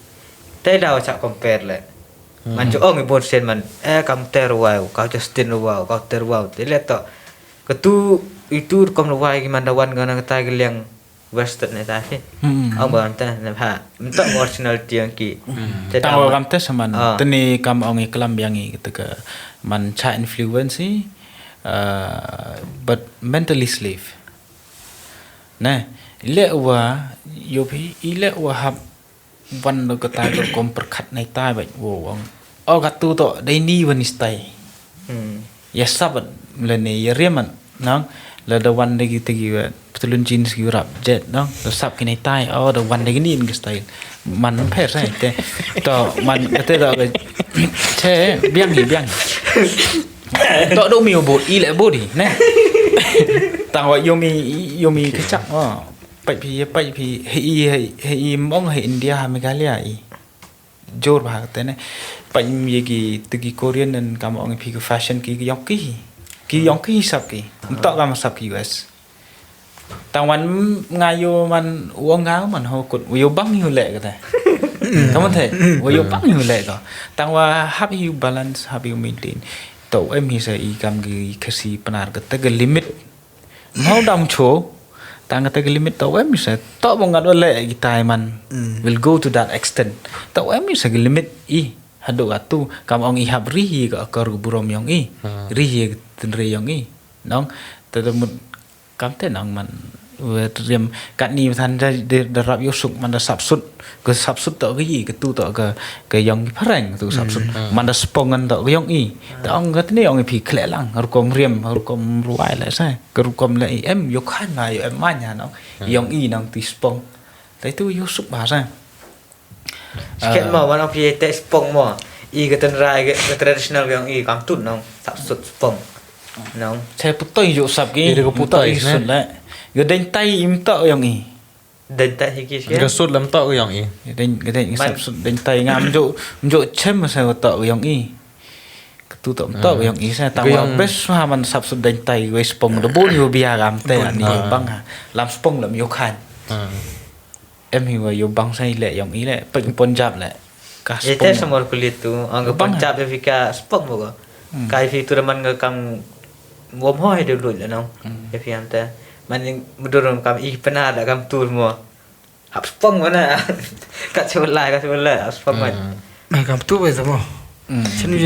tai dah cak compare le man jo ong bon sen man kam ter ruai ka justin ruai ka ter ruai le to ketu itu kom ruai gi manda wan gana ta gi yang western ni ta ông bảo ta là ha tak originality yang ki tahu kam tes man teni kam ong iklam yang I ketika man cha influence but mentally slave nah ile wa yo phi ile wa hab wan lo ka ta kom perkhat nai tai ba wo ong o ka tu to dai ni wan istai ya sabat le ne ya riaman nang la the one de gi petulun jeans gi rap jet no the sap ki nai tai o the one de gi nin gi style man phe sai te to man te da che biang to do mi bo I le bo di ne tang wa yomi ke chak pai phi hei mong hei India ha Meghalaya I jor ba te ne pai mi gi tu gi Korean dan kam ong phi ke fashion ki yong ki sap ki tok kam sap ki US tang wan ngayo man uang ngao man ho kut yo bang yu le ka ta kamu the yo bang yu le ka tang wa have you balance have you maintain to em hi sa I kam gi khasi Pnar ka ta ga limit mau dam cho tang ka ta ga limit to em sa to bong ngat le gi tai man will go to that extent to em sa ga limit I hado atu kam ong I hab ri ka kar burom yong I ri tin re yong I nong ta mut kam te nang man riam kat ni than da rap yo suk man da sap sut to gi ke tu to ke yong pharang tu sap sut man da spongan to yong I ta ong gat ni ong phi khle lang har kom riam har kom ruai la sa ke kom la em yo khan na yo em ma nya no yong I nang ti spong tai tu yo suk ba sa sket mo one of the te spong mo I ke ten rai ke traditional yang I kam tut nong sap sut spong nong che putoi yo sap ki ko putoi sun la yo den tai im to yong I den ta hi ki ga sut lam to yang I den sap sut den tai ngam jo chem sa to yong I tu to yong I sa ta wa bes ha man sap sut den tai we spong do bon yo bia gam te ani bang ha lam spong lam yo khan em hi wa yo bang sai le yong I le pin pon jap le ka spong ite samor kulit tu ang bang jap fika spong mo ko kai fi tu man ga kam wom hoi de lut la nong e fi am ta man mudurum kam I Pnar da kam tur mo hap spong mo na ka chulai hap spong mo mai kam tu bây giờ mo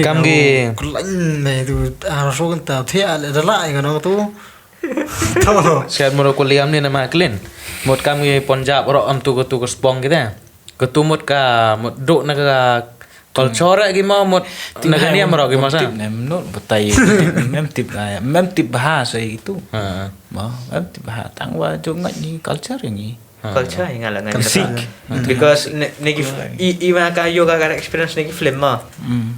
kam gi lạnh này tu số con tàu thế là đã lại cái nó tu Siat mo ko liam ni na ma klin mot kam gi Punjab ro am tu ko spong kita ketu mot ka mot do na ka culture gi mo mot na ka ni am ro gi mo sa nem no betai mem tip bahasa itu mo mem tip bahasa tang wa jo ngat ni culture ni culture yang ala ngan because negi I ka yoga ka experience negi film ma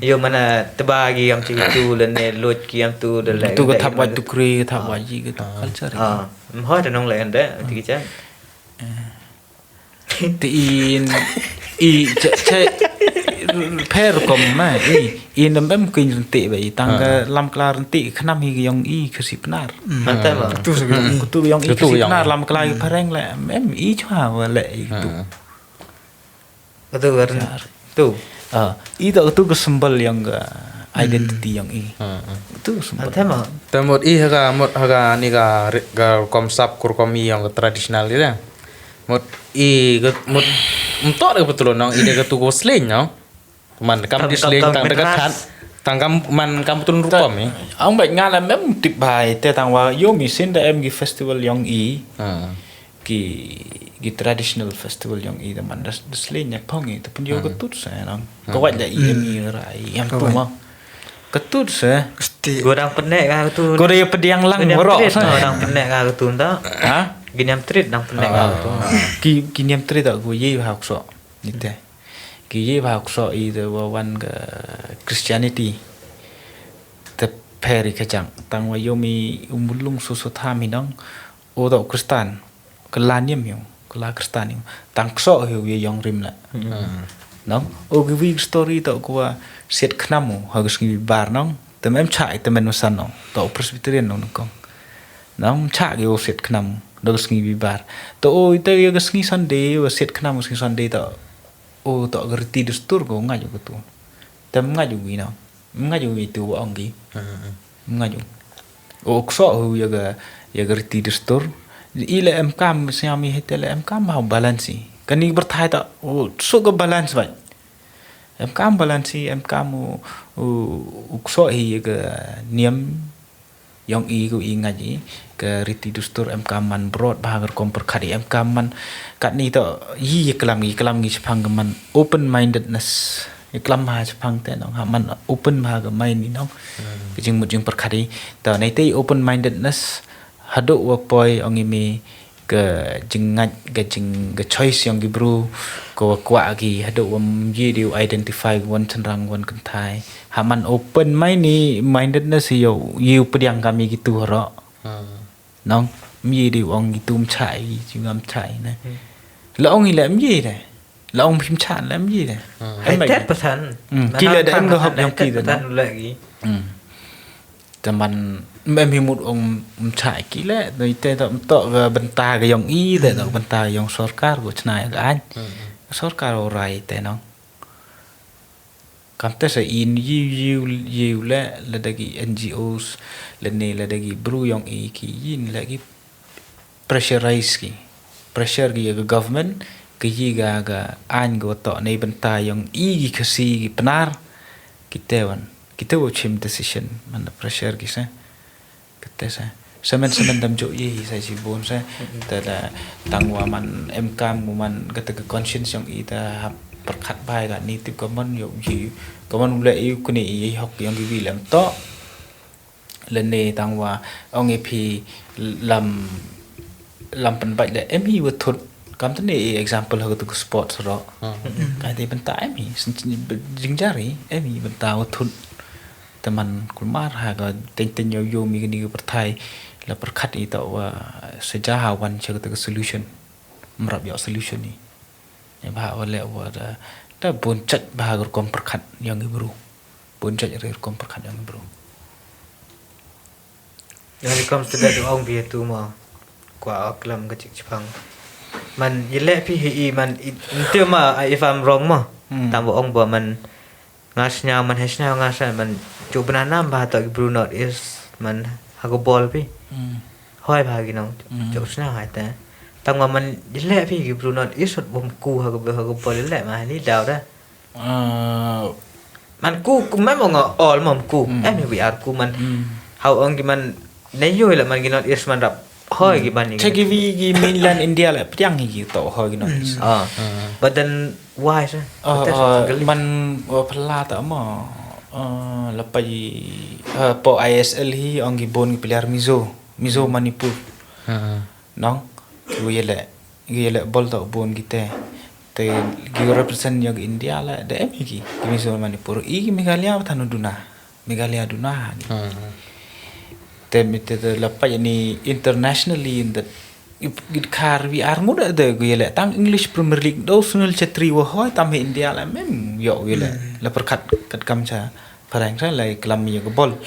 yo mana tebagi am tu le ne lot ki am tu de le tu ka thap wa tu kri thap wa ji ka culture ho de nong le ande ti cha ti I che per kom ma I nam kin ti ba tang ka lam klar ti khnam hi yong I khasi Pnar mata ma tu yong I khasi Pnar lam klai phareng le em I chwa wa le tu tu I to tu I to tu ka symbol yang identity yang i. Itu sempat. Tema. Temot haga ni ga komsap kurkomi yang tradisional dia. Mot untuk ada betul nang ide ke tu sling no. Man kam di sling tang dekat kan. Tang kam man kam betul rukom ni. Ang baik ngala mem tip bai te tang wa yo mi sin da em gi festival yang i. Gi traditional festival yang i da man da sling nya pong i tapi yo ketut sa nang. Kawat da i mi rai yang tu ma. Ketut sa. Gorang penek kah tu. Ko dia pediang lang Gorang borok sa. orang penek kah tu tak? Ha? Giniam treat dang penek kah tu. Ki niam tri da go ye ha so. Ni te. Ki ye ha so i the one Christianity. Te peri kajang tang wa yo mi Ummulong susu tha mi nang o da Kristan. Kelaniam yo. Kela Kristan yo. Tang so yo ye yong rim la. Nong o gi wi story ta ko set khnamo ha gi bar nong. Te mem chai te men san nong. Ta Presbyterian nong kong. Nong cha gi o set khnamo. Dos ngi bibar to o ite ya ngi Sunday wa set khna ngi Sunday to o to gerti dustur go ngaju ko tu tem ngaju wi no ngaju wi tu ong gi ngaju o kso hu ya gerti dustur ile em kam siami hetele em kam mau balansi kani berthai to o so go balance ba em kam balansi em kam o kso hi ga niam yang i ko i ngaji ke riti dustur em kaman broad bahagar kompor khadi em kaman kat ni to yi kelam gi chapang man open mindedness iklam ha chapang te nong ha man open bahagar main ni nong jing mujing perkhadi to nei te open mindedness hado wa poi ongi mi ke jingat ke choice yang gi bru ko kwa gi hado wam yi diu identify one cenrang one kentai haman open mind ni mindedness yo yu pediang kami gitu ro nong mi diu ong gitu chai jingam chai na la ong ile mi de la ong phim chan la mi de Ai tet pesan. kila da em do hop yang ki de pesan lagi. Daman em hi mut ong chai ki le doi te to benta ga yang i de to benta yang sarkar go chnai ga an sarkar o rai te nong kam te sa in you le dagi NGOs le ne le dagi bru yang i ki yin lagi pressure gi ga government ki yi ga an go to nei benta yang i gi khasi gi Pnar kita wo chim decision man pressure gi sa kita sa semen dam jo ye sa si bon sa ta da tangwa man em kam man ga ta conscience yang i ta perkhat bai ga ni tip common yo ji common le yu kuni i hok yang gi lam to le ne tangwa ong EP lam pen bai le em hi wo thut kam ta ni example ha to sport ro ka ti benta em hi jingjari em hi benta wo thut teman kulmar ha ga ten yo mi ni perthai la perkhat i to wa sejahawan cha to solution mrap yo solution ni e ba ole wa da bon chat ba ga kom perkhat yang ibru bon chat re kom perkhat yang ibru When it comes to that ong bi tu ma kwa aklam ga chik chipang man yele pi hi man itu ma if I'm wrong ma tam ong ba man ngasnya man hesnya ngasa man chu banana ba to Bruno is man hago ball pi hoi ba gi no chu sna hai ta tang ma man le pi gi Bruno is bom ku hago ball le ma ni daw da man ku mai mo ngo all mom ku em wi ar ku man how ong gi man nei yo la man gi no is man rap hoi gi ban ni che gi mainland India la pyang gi to hoi gi no but then why sir man phla ta ma la pai po ISL hi ong gi bon gi player Mizo Manipur nong gi yele bol to bon gi te gi represent yang India la de em gi Mizo Manipur i Meghalaya thanu Meghalaya duna te mit la pai ni internationally in that git kar vi ar muda de gele tang English Premier League do sunul chetri wo hoi tam he India la mem yo gele la perkat kat kam cha parang sa lai klam mi go bol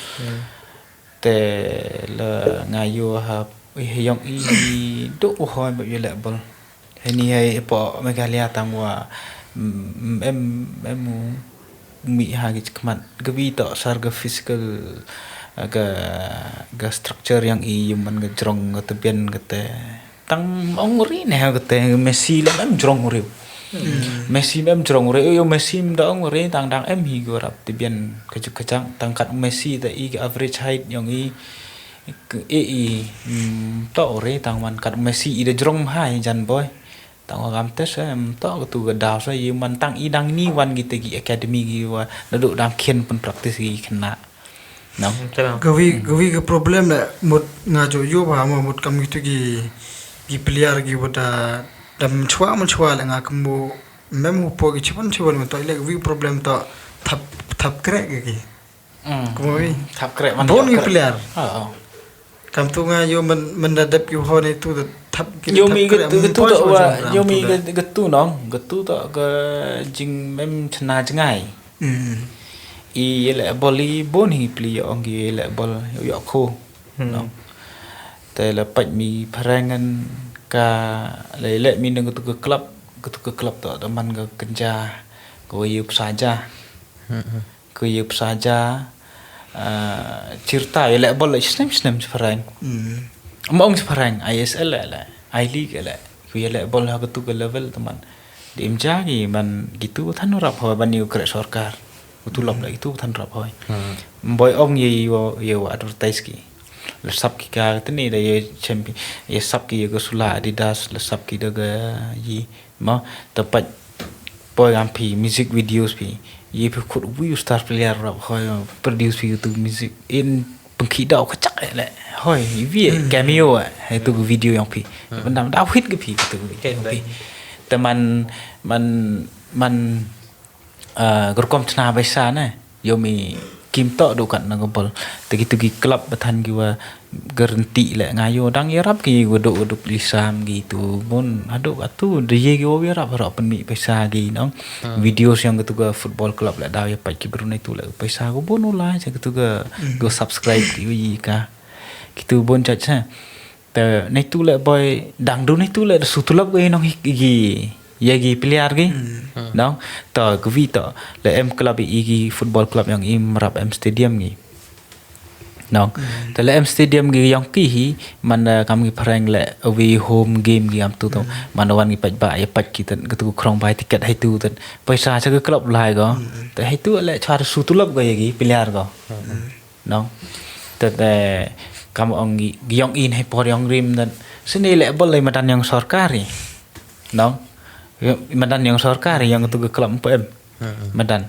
te la ngayo ha yong i do hoi ba gele bol he ni he po Meghalaya tam wa em mi ha gi kemat gawi to sar ga physical ga structure yang human ga jrong ga tebian ga te tang ong ri ne ha ga te Messi la em jrong ri Messi em jrong ri yo Messi da ong ri tang dang em hi go rap tebian kejuk kecang tang kat Messi da i average height yang i to ri tang man kat Messi i da jrong hai jan boy tang gam tes em to tu ga daw sa yi man tang i dang ni wan gi te gi academy gi wa da do dam khen pun practice gi khna no gawi ke problem la mut ngajo yo ba ma mut kam gitu gi player gi wada dam chwa la nga kambo mem po gi chipon to ile gawi problem to thap krek gi kamoi thap krek man bon gi player ha kam tu nga yo men dadap yo ho ne tu thap yo mi getu to wa yo mi getu nong getu to ga jing mem chna jangai i le boli bon hi pli ong gi le bol yo kho no te le pat mi pharangan ka le mi nang tu ke club to Daman ga kenja ko yup saja ko yup saja cerita le bol snem pharang mong pharang ISL la I League la ku le bol ha tu ke level teman dim ja gi man gitu than rap ho ban yu kre sarkar tu lop la itu than rap hoi boy ong ye advertise ki le sap ki ka tni da ye champion ye sap ki ye go sula Adidas le sap ki da ga yi ma tepat boy ampi music videos pi ye pe khut wi star player rap hoi produce pi tu music in pengki dau kacak le hoi vi cameo hai tu video yang pi bandam dau hit ke pi tu pi teman man gorkom tna baisa na yo mi kim to do kan nang bol tegi tegi club bathan gi wa garanti le ngayo dang yarap gi godo lisam gitu bon adu atu de ye gi wa rap pen mi paisa gi nong videos yang gitu ga football club le daw ya pa ki brunei tu le paisa go bon la ja gitu ga go subscribe gi ka gitu bon cha cha te nei tu le boy dang do nei tu le sutulap gi nong gi ye gi player gi nong to gvi to le em club i gi football club yang im rap em stadium gi nong te le em stadium gi yang ki hi man kam gi pharang le away home game gi am tu to man wan gi pach ba ye pach ki tan tu krong bai ticket hai tu tan paisa cha ke club lai go te hai tu le char su tu lop go ye gi player go nong te kam ong gi yang in hai por yang rim dan sini le bol lai madan yang sarkari nong madan yang sarkari yang tu ke club PM madan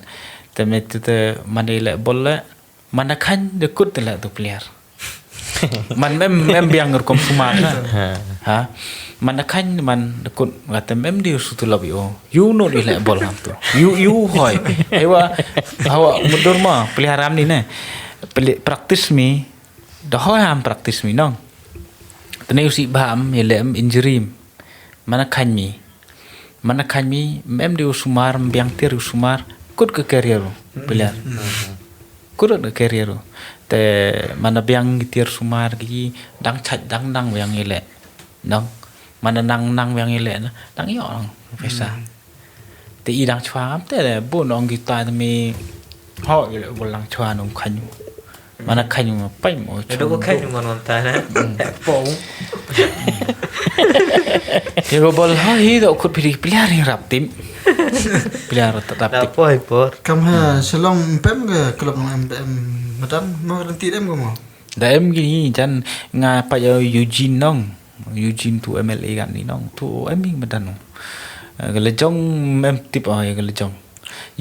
te me te mani le bol le mana khan de kut le tu player man mem biang ngor kom sumar ha mana khan man de kut ngate mem di sutu labi o you no di le bol ham tu you hoy ewa hawa mudur ma player am ni ne practice mi da hoy ham practice mi nong tene usi bam ye lem injury mana khan mi mem di sumar biang tir sumar kut ke career player kut ke career te mana biang tir sumar gi dang chat dang yang ile nong mana nang yang ile na dang yo pesa te i dang chwa am te le bo nong gi ta mi ho ile bo lang chwa nong khan mana khan ma pai mo do ko khan ngon ta na po Yo bol ha hi do kut pili player rap tim player tetap da po por kam ha selong pem ke club em madan ma garanti dem ko mo da em gi jan nga pa yo Eugene nong Eugene tu MLA kan ni nong tu em mi madan no gele jong em tip ai gele jong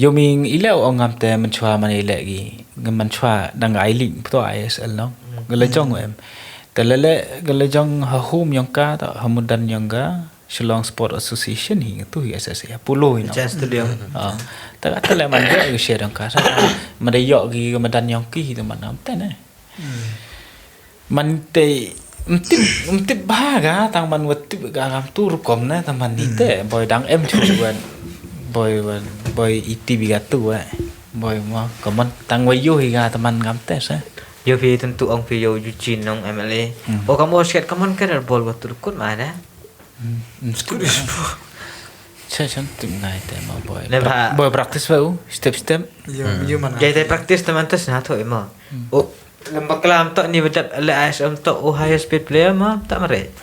yo ming ilao ongam te man chwa man ile gi man chwa dang ai link to ISL nong gele jong em telele gele jong ha hum yang ka ta hamudan yang ga Shillong Sport Association hi tu hi SSA pulo hi no chance studio ta ta le man ga share dang ka sa man de yo gi madan yang ki hi man am te ne man te tip ba ga tang man wat tip ga gam tu kom na ta man ni te boy dang em chu wan boy ITB ga tu wa boy ma ko man tang wa yo hi ga ta man gam te sa yo phi tentu ong phi yo Eugene nong MLA o kamu sket kaman kan bol waktu kut mana Saya cantik ngai tema boy. Nampak. Boy practice baru step. You mana? Jadi praktis teman tu senang tu emang. Oh, lembak kelam tu ni betul le ISM tu high speed player mah tak mare.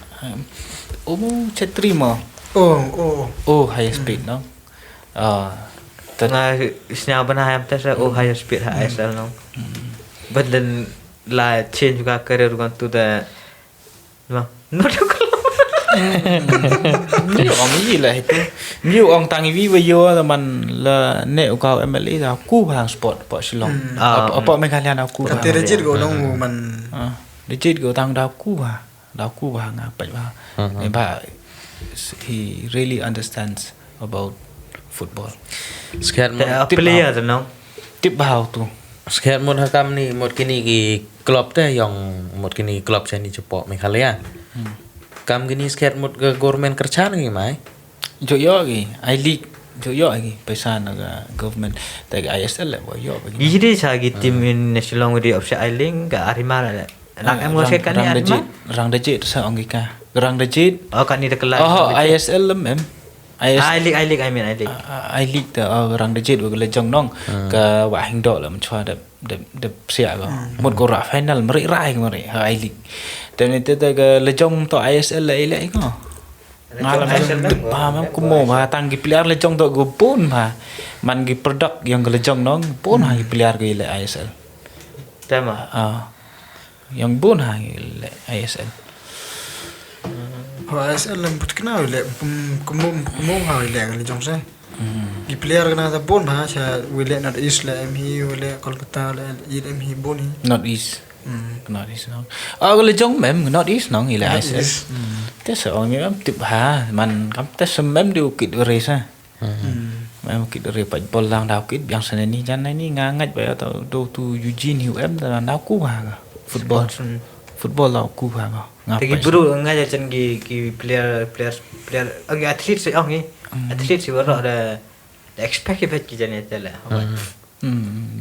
Cetri mo. High speed no. Tengah isnya benar yang tu high speed ISL no. But then la change juga career kan tu dah. Mah. Not Nhiều ông gì là itu. Nhiều ông tangi vi video là mình là nẹo cao MLA là cú hàng sport bỏ xí lòng. Apa mereka lihat aku. Kata rejit go nong man. Rejit go tang dah ku hàng apa bah. Bah he really understands about football. Sekian player tu no. Tiếp vào tu. Sekian một hakam ni một kini ki club te yang một kini club saya ni cepat Meghalaya. Kam gini sekian một government kerja ni mai. Joyo lagi, I league joyo lagi pesa naga government tak ISL lah boyo bagi. Jadi sagi tim national ngudi opsi island ke Arimara lah. Nak em ngosek kan ni Arimara. Rang dejit sa ongika. Rang dejit. Oh kan ni dekelah. ISL mem. I league I mean. I league ta rang dejit bagi lejong nong ke wa hing do la chwa de sia go. Một go ra final meri rai meri I league. Dan itu ke lejong to ISL la ile ko. Ngalam paham kumo ba tanggi player lejong to go pun ba. Man gi product yang ke lejong nong pun ha player ke ile ISL. Tema. Yang pun ha ile ISL. ISL lembut kena le kumum ha le ngali jong sa. Di player kena ta bon ha sa wile not is la MH wile Kolkata la MH bon hi. Not is. Not is no. Kalau jong mem not is nong ile ISL. Thế sợ ông em tiếp hà mình cảm thấy sớm mem điều kịch rồi sa. Mem kịch rồi phải bol lang đào kịch yang sana ni jan ni ngangat bay atau do tu Eugene Hiu em là đào cú hà football là cú hà ngap. Tapi bro ngajar jen ki player ang athlete se ang ni. Athlete si baru ada expect ke jen itu lah.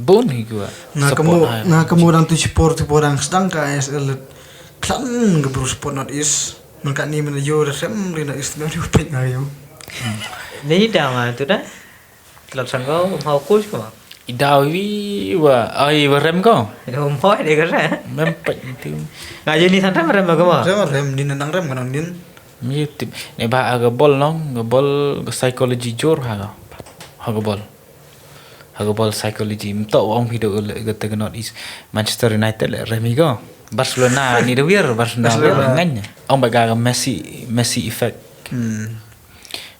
Bon hi gua. Nga kamu orang tu support orang sedang ka ISL klan ke bro support not is. Mereka ni mana yo resem rina istimewa di upik ngayo. Ni dah mah tu dah. Kelab sangkau mau coach ke mah? Idawi wa rem ko. Mau dia kerja. Mem pat itu. Ngaji ni santai merem ke mah? Rem din nang rem kanang din. Mi tip ne ba aga bol nong bol psychology jor ha bol. Hago ball psychology mto ong video gata not is Manchester United le remi go Barcelona ni de wir Barcelona nganya ong baga Messi effect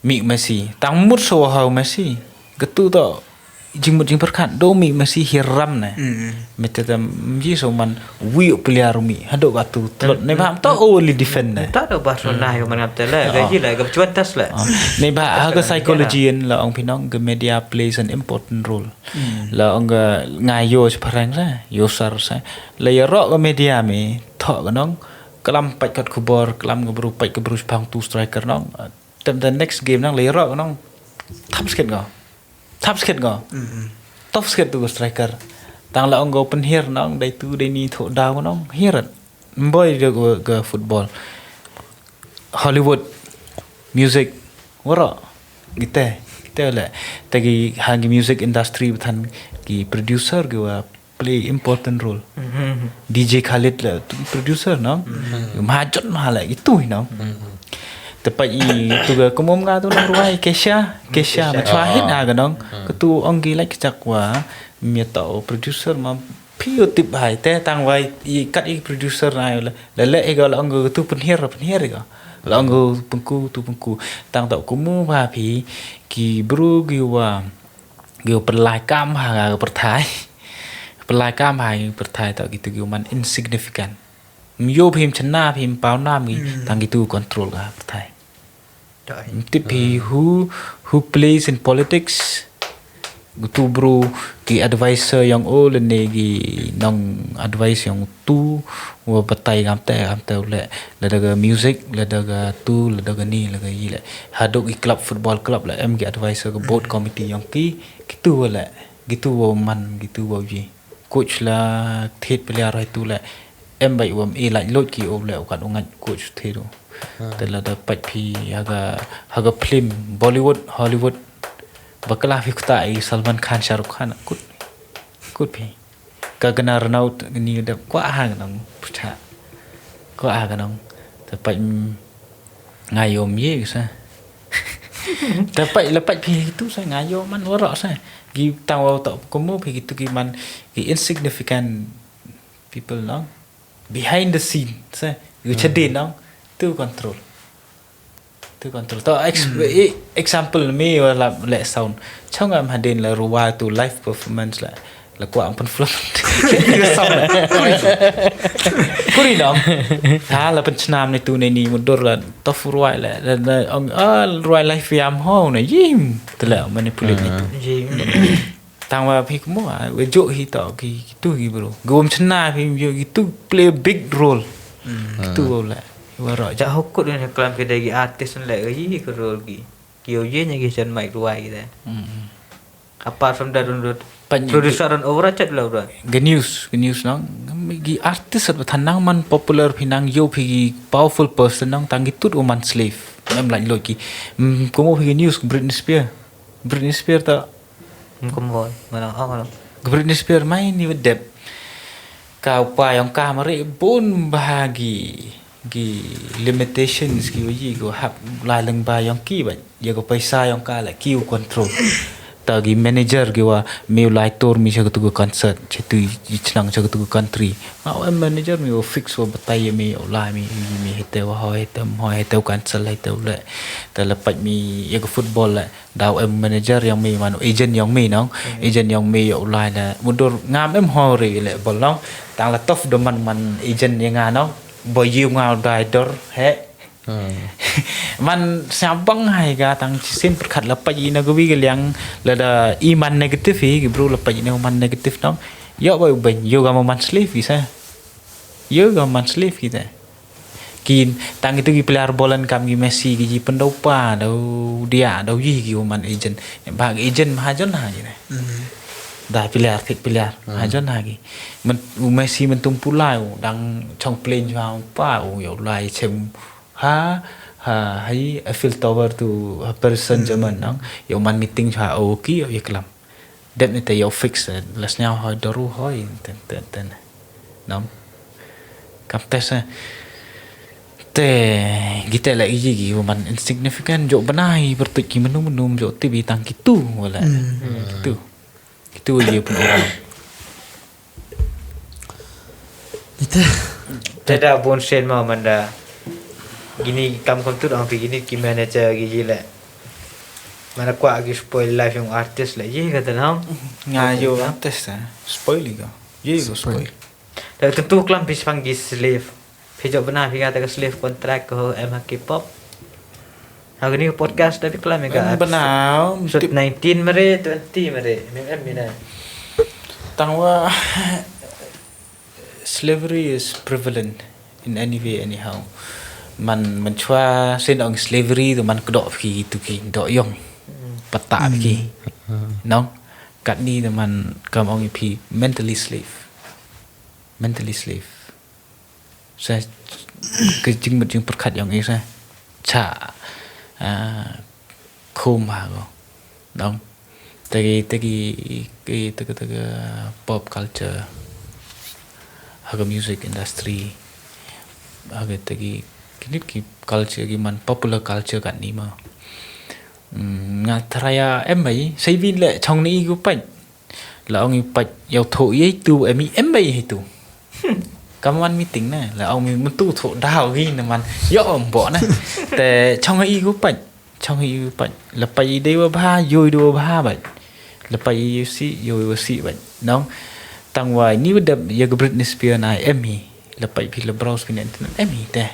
mi Messi tang mut so ha Messi getu to jing perkan do mi Messi hiram na metata mi so man wi player mi hado batu telot ne ba to only defend na tak ada Barcelona yang mana betul lah gaji lah kecuan tas lah ne ba hago psychology la ong pinong the media plays an important role la ong ngayo separang sa yosar sa la yaro ke media mi thok nong kelam pat kat kubor kelam gebru pat gebru pang tu striker nong the next game nong la yaro nong thap sikit go top skate tu striker tang la ong go pen here nong dai tu dai ni tho daw nong here boy go football Hollywood music wara kita la tagi hangi music industry than ki producer go play important role DJ Khalid la tu producer nong mahajot mahala itu nong tepat itu ke kumum nga tu nang ruai Kesha macam na ganong ketu onggi like cakwa mi tau producer ma pio tip hai te tang wai i kat i producer na le e ga ong tu penhir ga la ong pengku tang tau kumu ba phi ki bru giwa perlai kam ha perthai tau gitu giu man insignificant myo phim chana phim pau nam gi tang gitu control ga perthai tipi who plays in politics tu bro ki advisor yang all negi nong advice yang tu wa batai gamte le daga music le daga tu le daga ni le yi le hadok i club football club le em ki advisor ke board committee yang ki gitu le gitu wa man gitu wa ji coach la thet player itu le em bai wam e like lot ki ob le kan ngat coach the do telah dapat pi haga film Bollywood Hollywood bakalah fi kota Salman Khan Shah Rukh Khan kut pi kagana Renault ni da kwa hang nang pucha kwa hang nang dapat ngayom ye sa dapat lepas pi itu saya ngayom man warak sa gi tahu tak komo pi gitu gi man gi insignificant people no behind the scene sa you chadin no tu control to example me wala le sound chong am hadin la ruwa tu live performance la kwa ang panflot sound kuri dong ha la penchnam ni tu ni mundur la tof ruai la ong ruai live yam ho na yim tela manipulate ni tang wa phi mo we jo hi to ki tu gi bro gom chna phi yo tu play a big role tu la wara ja hokut ni kelam kedai gi artis le gi ke role gi kio ye nya gi jan mic ruai kita apart from that producer dan ora chat la bro news nang gi artis at thanang man popular phinang yo phi powerful person nang tangi tut man slave nam lai lo ki komo phi news Britney Spears ta komo mana ang Britney Spears mai ni dep ka upaya yang kamare bun bahagi gi limitations ki yi go hap la lang ba yang ki ba ye go paisa yang ka la ki control ta gi manager gi wa me lai tour mi cha tu concert che tu chnang cha tu country ma manager mi fix wa batai mi la mi hete wa hete cancel hete le ta la pat mi ye go football la daw manager yang mi man agent yang mi nong agent yang mi la la mundur ngam ho re le bol nong tang la tof do man agent yang nong boy you ngao rider he man sabang hai ga tang sin perkhat la pa yi na go wi yang la da iman negative hi bro la pa yi man negative nong yo boy ben yo ga man slave sa yo ga man slave kita kin tang itu gi player bolan kam gi Messi gi pendau pa dau dia dau yi gi man agent ba agent mahajon ha ji dah player hajon ha gi man Messi man tum pulai dang chong plane jwa pa yo lai chem ha hai Eiffel Tower tu person zaman nang yo man meeting jwa ki yo iklam det ni te yo fix las nhau hoi doru hoi ten nam kam tesa te kita la gi man insignificant jo banai bertuk ki menum jo TV tang kitu wala itu dia pun orang Itu Tidak pun sen mau manda gini kam tu orang pergi gini ki manager gi la mana kwa gi spoil life yang artist la ye kata nam ngayo artist spoil liga ye go spoil dan tentu kelam pis panggil slave pijak benar pijak kata slave kontrak ke K-pop hari ni podcast tapi kelam mega benar 19 mere 20 mere mina tangwa slavery is prevalent in any way anyhow man chua sen ong slavery tu man kedok phi tu ki dok yong patak ki no kat ni tu man kam ong phi mentally slave sa ke jing mit jing perkhat yang isa cha khum ha go no tagi pop culture haga music industry haga tagi kini ki culture gi man popular culture kan ni ma nga thraya em mai sai vin le chong ni gu pa la ong pa yau tho ye tu em mai hi tu kaman meeting na la ong mi tu tho dao gi na man yo om bo na te chong hi gu pa la pa de wa ba yoi do ba ba la pa si ba nong tang wai ni da ya Britney Spears na em hi la pa phi la browse pin internet em hi te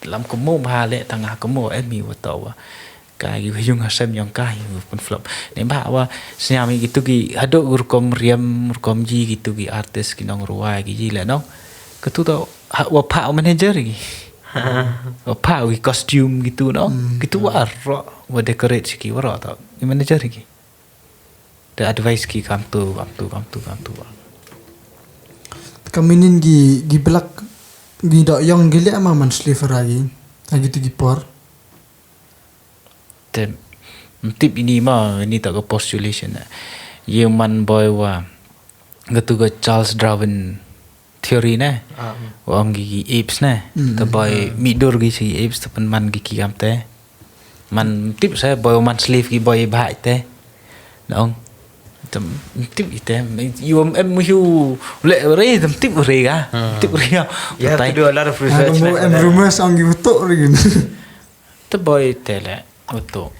lam ko mo ba le tang ko mo em hi wa to wa ka gi yung hasem yang kai pun flop ne ba wa siami gitu gi hado urkom riam urkom ji gitu gi artis ki nong ruai gi ji le no ke tu to wa pa manager gi wa pa gi costume gitu no gitu wa ro wa decorate ki wa ro to manager gi the advice ki kam tu kaminin gi belak gi dok yang gile ama man slave lagi Lagi tu gipor. Tip ini mah ini tak ke postulation lah. Yang man boy wa gatu ke Charles Darwin theory na. Wang gigi apes na. Ta boy midur gi si apes tu pen man gigi am te. Man tip saya boy man slave gi boy bahai te. Dong. Tip ite you hu le re tip re ga. Tip re ga. You have to do a lot of research. Rumors ang giuto rin. Ta boy tele betul.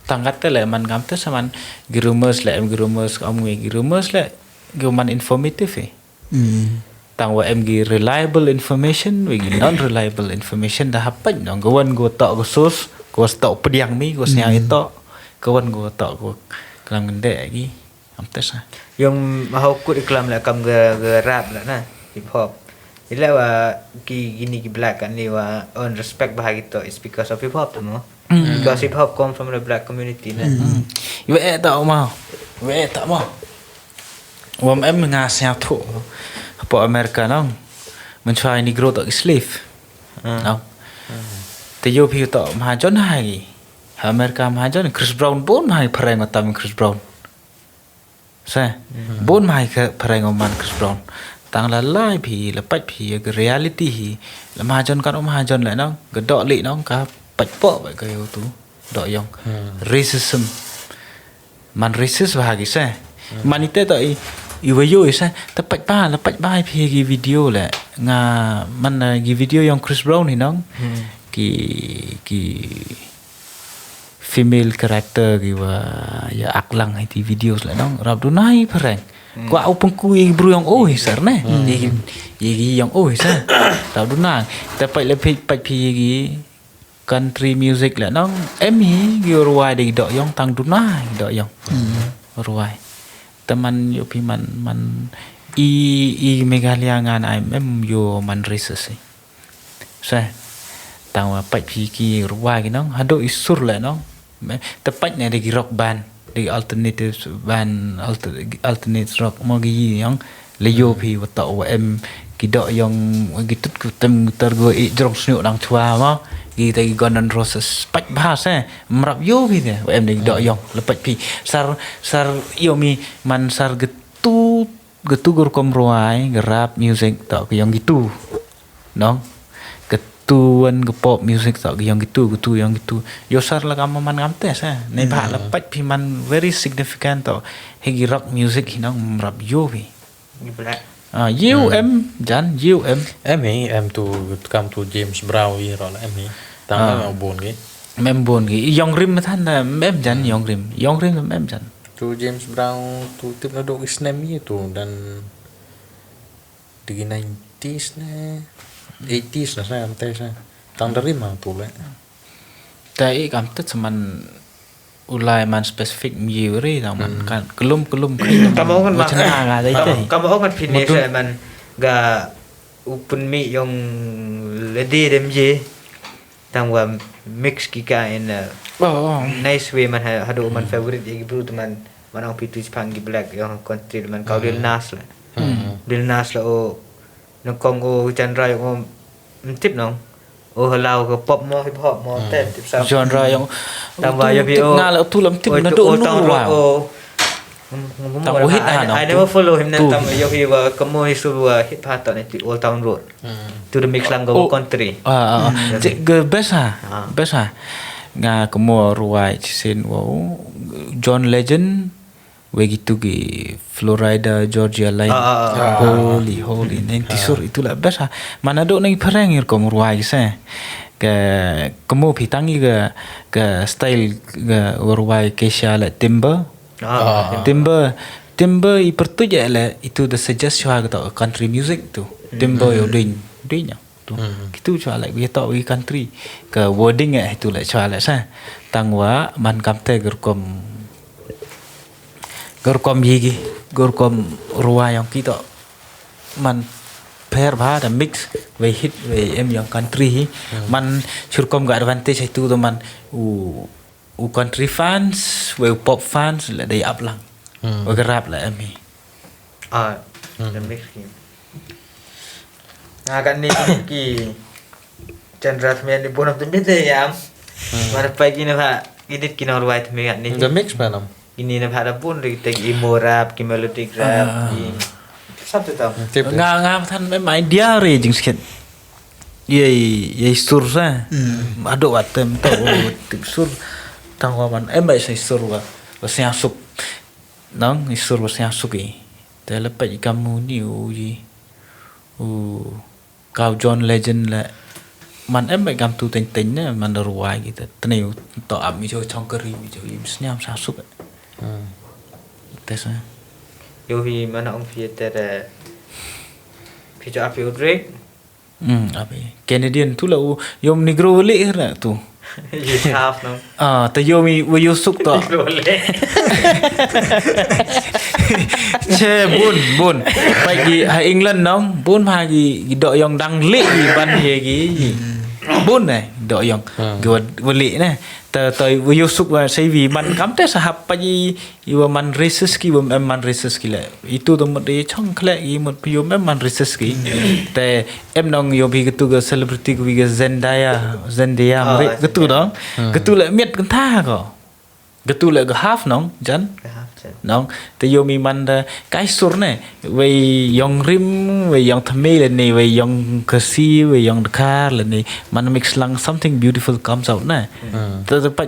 Tangkat te le man kam te saman girumers le em girumers om ngi girumers le man informative tang wa em gi reliable information we gi non reliable information dah hapan nong gawan go tok go sos go stok pediang mi go siang itu gawan go tok go kelam gende gi am te sa Yung mahukut iklam lah kam rap lah na hip hop. Ila wa gini ki black kan ni wa on respect bahagi to is because of hip hop tu mo. Because hip hop come from the black community na. we tak mau we tak mau wam em ngasih tu apa Amerika nong mencari negro tak slave nong te yo pi tak mahajon hai Amerika mahajon Chris Brown pun hai perang atam Chris Brown sa pun hai perang oman Chris Brown tang la lai pi la pat pi ke reality hi la mahajon kan mahajon la nong gedok lik nong ka pat po ba ke tu dok yong racism man racist bahagi sa man ite tak iwayo sa tepat ba pi gi video la nga man gi video yang Chris Brown ni nong ki female character gi wa ya aklang hai ti videos la nong rab dunai perang kwa au pengku i bru yang sar ne gi yang sa rab dunai tepat le pat pi gi country music lah nong emi gi ruai de dok yong tang dunai dok yong ruai teman yo pi man i megalia ngan em yo man racist sa tang wa pat pi ki ruai gi nong hado isur lah nong tepat ne de rock band de alternative band alternate rock mo gi yang le yo pi wa ta wa em ki dok yong gi tut ku tem tergo i jrong snu dang thua ma gi ta gi Guns N' Roses pat bahasa merap yo pi ne em de dok yong lepat pi sar yo mi man sar getu gur kom ruai rap music tak ke yang gitu nong getuan ke pop music tak ke yang gitu yang gitu yo sar la kam man ngam tes ne ba lepat pi man very significant to hegi rock music hinang merap yo pi Black. Jan em tu kam tu James Brown i ro la em ni tang au bon ge mem bon gi yong rim than na mem jan yong rim mem jan tu James Brown tu tip na dok snap ni tu dan di 90s na 80s na sa am te sa tang dari ma tu le tai kam tet saman ulai man specific miuri tang man kan kelum Kamu kan ga dai tai kamu kan finish man ga open mi yung lady dem je tang wa mix kika in a nice way man hado man favorite gi bru man ang pitu pangi black yung country man kau Lil Nas la o nong Congo Chandra yung tip nong halau ke pop mo hip hop mo tip sa genre yang tambah ya bi ngala tu lam tip na do no wow Tang hit I never follow him then tam yo he wa kamu isu wa hit pattern at Old Town Road to the mix lang go country ge besa nga kamu ruai sin wow John Legend we gitu gi Florida Georgia line holy nanti sur itulah besa mana do nang perang ir kamu ruai se ke kamu pitangi ke style ke ruai Kesha la timber ipertuja la itu the suggest chua ke country music tu timber yo ding nya tu gitu chua la we talk we country ke wording itu la chua la sa tangwa man kamte gerkom yigi gerkom ruwa yang kita man pair ba da mix we hit we em yang country man churkom ga advantage itu tu man u country fans we pop fans la dai up lang we rap la em the mix game kan ni ki Chandra thme ni bonam tu bete yam. Mana pagi na pha edit kinor wai thme ni. The mix panam. Ini na pha da pun ri tag emo rap, ki melodic rap, ki sab tu tam. Nga than mai mai dia re jing sket. Ye sur sa. Ado atem to tip sur tang wa man em bai sai sur wa sia suk. Nang sur wa sia suk i. Te la pa kamu ni u ji. Kau John Legend là man em bai gam tu tính nè man ruai gitu. Tneu to am mi jo chong kari mi jo im snyam sa suk. Te sa. Yo hi mana ong phi te phi cho apio Drake. Apa Canadian tu lah yom negro le ra tu. You half no. Te yomi wo yo suk to. Che bun pagi ha England nong bun ha gi do yong dang le gi ban ye gi bun này do yong go le ne te wo yo suk wa sai vi man kam te sa hap pagi yo man racist ki bom man racist ki le itu to mod de chong kle gi mod pi yo man racist ki te em nong yo bi tu ga celebrity ki ga Zendaya mre tu dong tu le miet kan tha ko tu le ga half nong jan nong te yo mi man cái sur ne we yong rim we yong thame le ni we yong Khasi we yong Dhar le ni man mix lang something beautiful comes out na te pa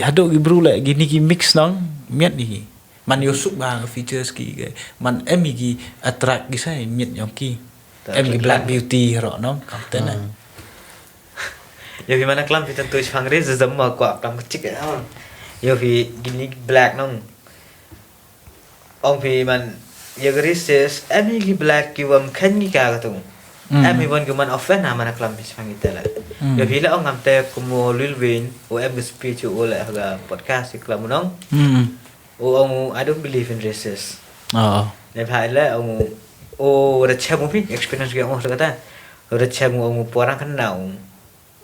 hado gi bru le gini ki mix nong miet ni man yo suk ba features ki man em gi attract gi sai miet yong ki em gi black beauty ro nong kam te na Yo hi mana klam pitan tu chang re zam ma kwa kam chik ha. Yo hi gini black nong. Ông phi man yagri says em hi black ki wam khan gi ka tu. Em hi won ki man offend na mana klam pi chang itela. Yo hi la ông am te kumo lil win o em speech o la ga podcast klam nong. O ông I don't believe in races. Ne phai la ông o ra chemu pi experience ge ông sa ta. Ra chemu ông porang kan nau.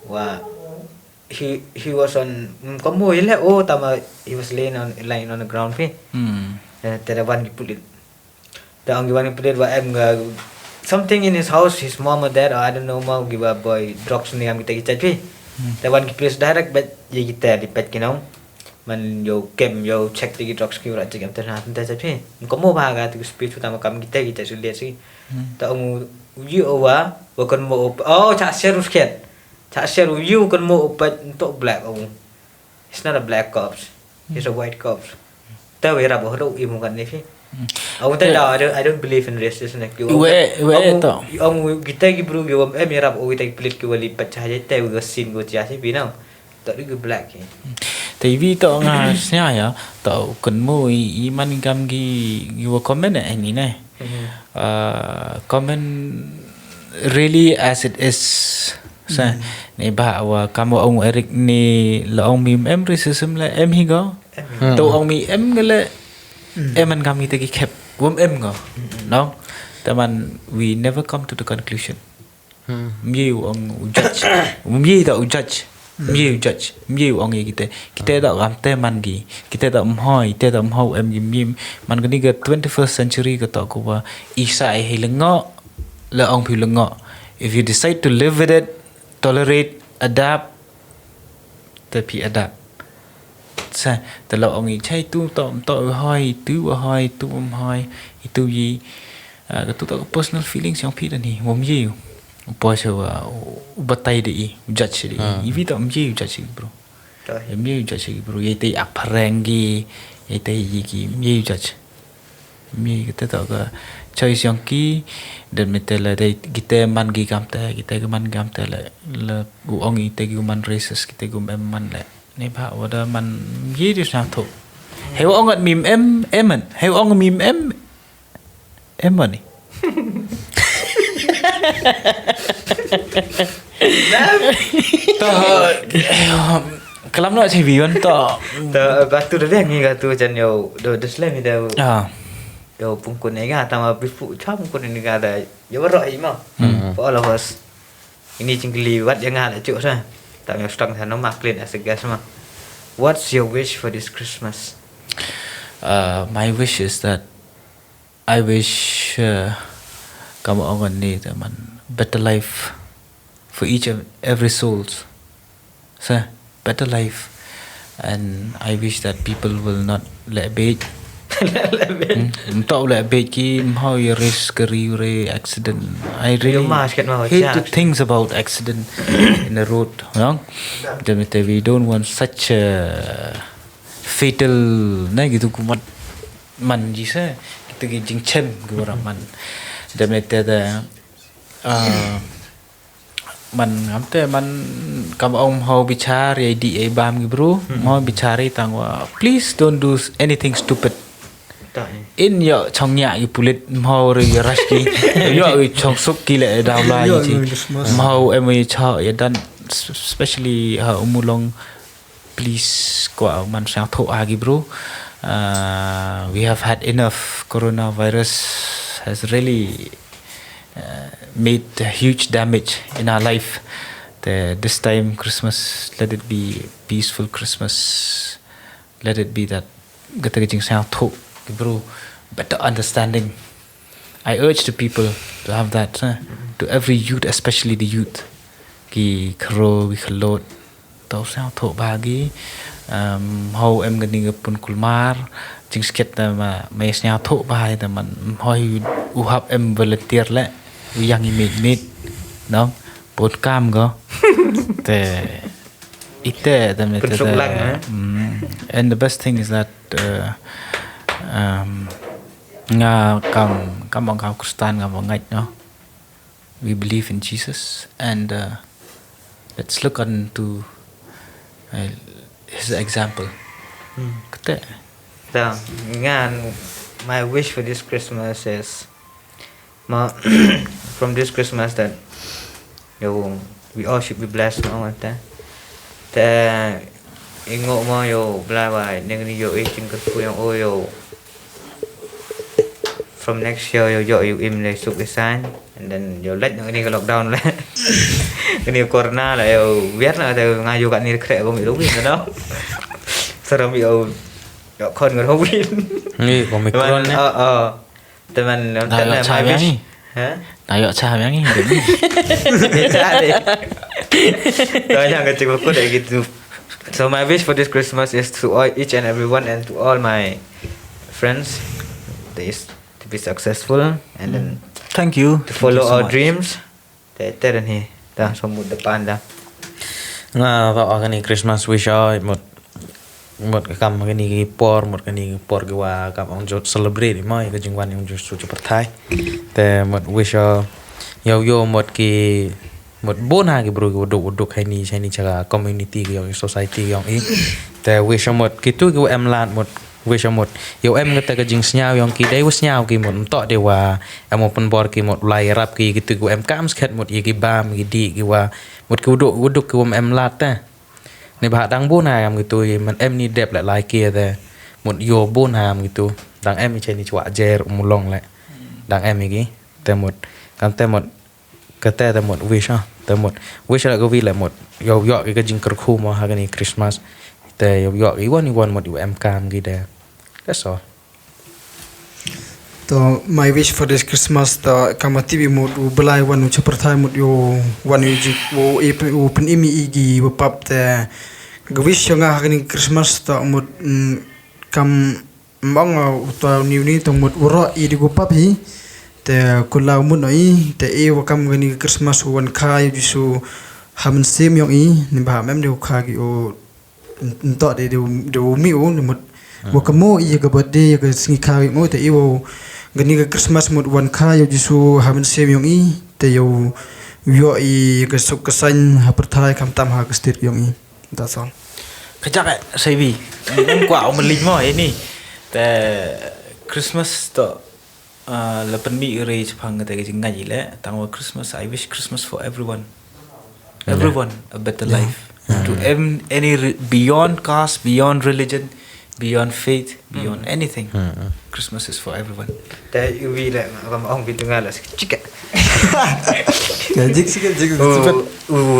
Wa he was on komo ile tama he was laying on the ground pi. There one you put it. The only one you put it was something in his house, his mom or dad, or I don't know, mom give a boy drugs ni am kita chat. The one you place direct bet ye kita di pet kinong. Man yo kem yo check the drugs ki ura check am terna tenta chat. Komo baga tu speech utama kam kita sulit sih. Ta ông you over bukan mau cak share rusket. Cak share you bukan mau opat untuk black ông. He's not a black cops. He's a white cops. Ta we ra bo do im kan ni phi. Ông ta da I don't believe in racism like you. We to. Ông kita gi bru gi om em ra bo kita split ki wali pecah je te go sin go cha si pi nang. Ta di black ki. Tại vì to nga sia ya to kan mo I man gam gi wo comment này này. Comment really as it is. Sa ni ba wa kamu ông Eric ni là ông mim em racism là em hi go. Tụ ông mi em cái lệ em ăn cam cái kẹp gồm em ngờ no Daman we never come to the conclusion nhiều ông judge nhiều tao judge nhiều judge nhiều ông gì kita tao làm tem man gì kita tao hỏi em gì man cái này cái 21st century cái tao cũngว่าอีสายhay là ông phi là ngọ if you decide to live with it tolerate adapt thì phải adapt saแต่เราเอางี้ใช่ตู้ต่อห้อยตู้ห้อยตู้ห้อยตู้ยีก็ตู้ต่อ personal feelings ของพี่นี่ผมยิ่งพอเชื่อว่าบัตรไทยดี judge ดีอีวิตผมยิ่ง judge bro ผมยิ่ง judge bro ยัยแต่อัพแรงกียัยแต่ยี่กียิ่ง judge มีก็ต่อก็ใช้เสียงกีเดินไม่แต่ละได้กิเตมันกีกำแต่กิเตก็มันกำแต่ละกูเอางี้แต่กูมัน racist กิเตกูมันแหละนี่พะว่าได้มันยี่ดิฉันถูกเฮวองกันมีมมันเฮวองกันมีมมันนี่ต่อคลำน้อยใช่วิวันต่อgatu dah ni gatu jan yo do deslam ni dah yo pungkun ni ga tama bifu chop pungkun ni ga da yo roi ma for all of us ini cingli wat yang ada cuk sa tak yang strong sana maklin as a guest ma. What's your wish for this Christmas? My wish is that I wish kamu orang ni teman better life for each and every souls. So better life, and I wish that people will not let bait. Talk like bait ki how you risk career accident. I really hate the things about accident in the road. No, we don't want such a fatal. Na gitu kumat man jisa kita gijing chen gura man. Demi tiada man amte man kam om how bicara di bam bro mau bicara tangwa please don't do anything stupid. In yo chong nya you pulit mau re rush ki yo chong suk ki le daw la yi mau em cha ya dan especially Ummulong please ko man sang tho agi bro. We have had enough. Coronavirus has really made a huge damage in our life. This time Christmas, let it be peaceful Christmas. Let it be that gata gijing sang tho bro, better understanding. I urge the people to have that, to every youth, especially the youth. Ki kro ki khalot tau sang tho bagi how em ganing pun kulmar jing sket ma mai sang tho bai ta man hoi u hap em volunteer le yang i mit no pot cam go te ite ta me and the best thing is that nga kam ong Kristan nga ngai no, we believe in Jesus, and let's look on to his example. Kete my wish for this Christmas is from this Christmas that we all should be blessed no ta ingo mo yo bla bai neng ni yo chin ka pu yang o yo from next year yo im le suk design, and then yo let ni ka lockdown la ni corona la yo viết là từ ngay yo kan ni khre ko mi đúng ni đó sao mi yo con người không biết ni ko mi con neแต่มันแต่ละ my wish ฮะ Tayo cha yang ni. Tanya ka cik ko dai gitu. So my wish for this Christmas is to all, each and everyone, and to all my friends, to be successful, and then Thank you. to follow Thank you so our much. dreams. Teteran he, dah semua depan dah. Nga to cái này Christmas wish ai một cái cầm cái này một cái por cái qua cầm ông chốt celebrate mai cái chương trình ông chốt chụp Thái,แต่một wish yo một bốn hai cái bro cái độ hay ni chả community cái society cái ý,แต่wish một cái tuổi cái em làm một wish một yo em người ta cái chương nhau yang cái đấy wish nhau cái một to để qua em một phần bor cái một lai rap cái tuổi của em cam sketch một cái bam cái đi cái qua một cái độ cái em lát taในบาดังโบนหามgituมันem ni đẹp lại like kiaแต่หมดโยโบนหามgituดังemไม่ใช่นี่จัวเจอมุลงแหละดังemอีกแต่หมดกันแต่หมดก็แต่หมดวิชแต่หมดวิชแล้วก็วิแหละหมดยอๆก็จิงกระคูมาหากันนี่คริสต์มาสแต่ยอๆอีวันหมดอยู่em cam gitu deh that's all तो my wish for this Christmas तो kamati bi mut u belai wan u chaperthai mut yo wan u ji u pen imi igi bu pap te gwish nga hakni Christmas to mut kam mong to new ni to mut uro i di gu pap hi te kulau mut noi te e wa kam gani Christmas wan khai ju su hamen sim yong i ni ba mem de kha gi o to de mi u ni mut wa kamo i ga birthday ga singi khai mo te e wo gani ga Christmas mut wan kha yo jisu hamen sem yong i te yo i ga suk kasan ha perthai kam tam ha state yong i that's all Kejap saya bi. Em kuat meling mo ini. Te Christmas to lepen mi ure Jepang kata ke ngai le. Tangwa Christmas, I wish Christmas for everyone. Everyone a better life. To any beyond caste, beyond religion, beyond faith, beyond anything. Christmas is for everyone. Te uwi le ông vi tengah lah sikit. Kajik sikit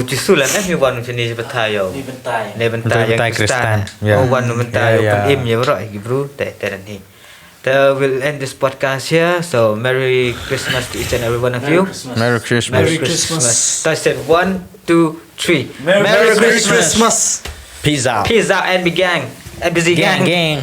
Justru lah ni wan macam ni sebentar yo. Ni bentar yang Kristan. Oh wan bentar yo pen im ye bro gi bro te ni. We'll end this podcast here. So Merry Christmas to each and every one of you. Merry Christmas. Merry Christmas. So I said 1, 2, 3. Merry Christmas. Peace out. Peace out and be gang. And busy gang. Gang.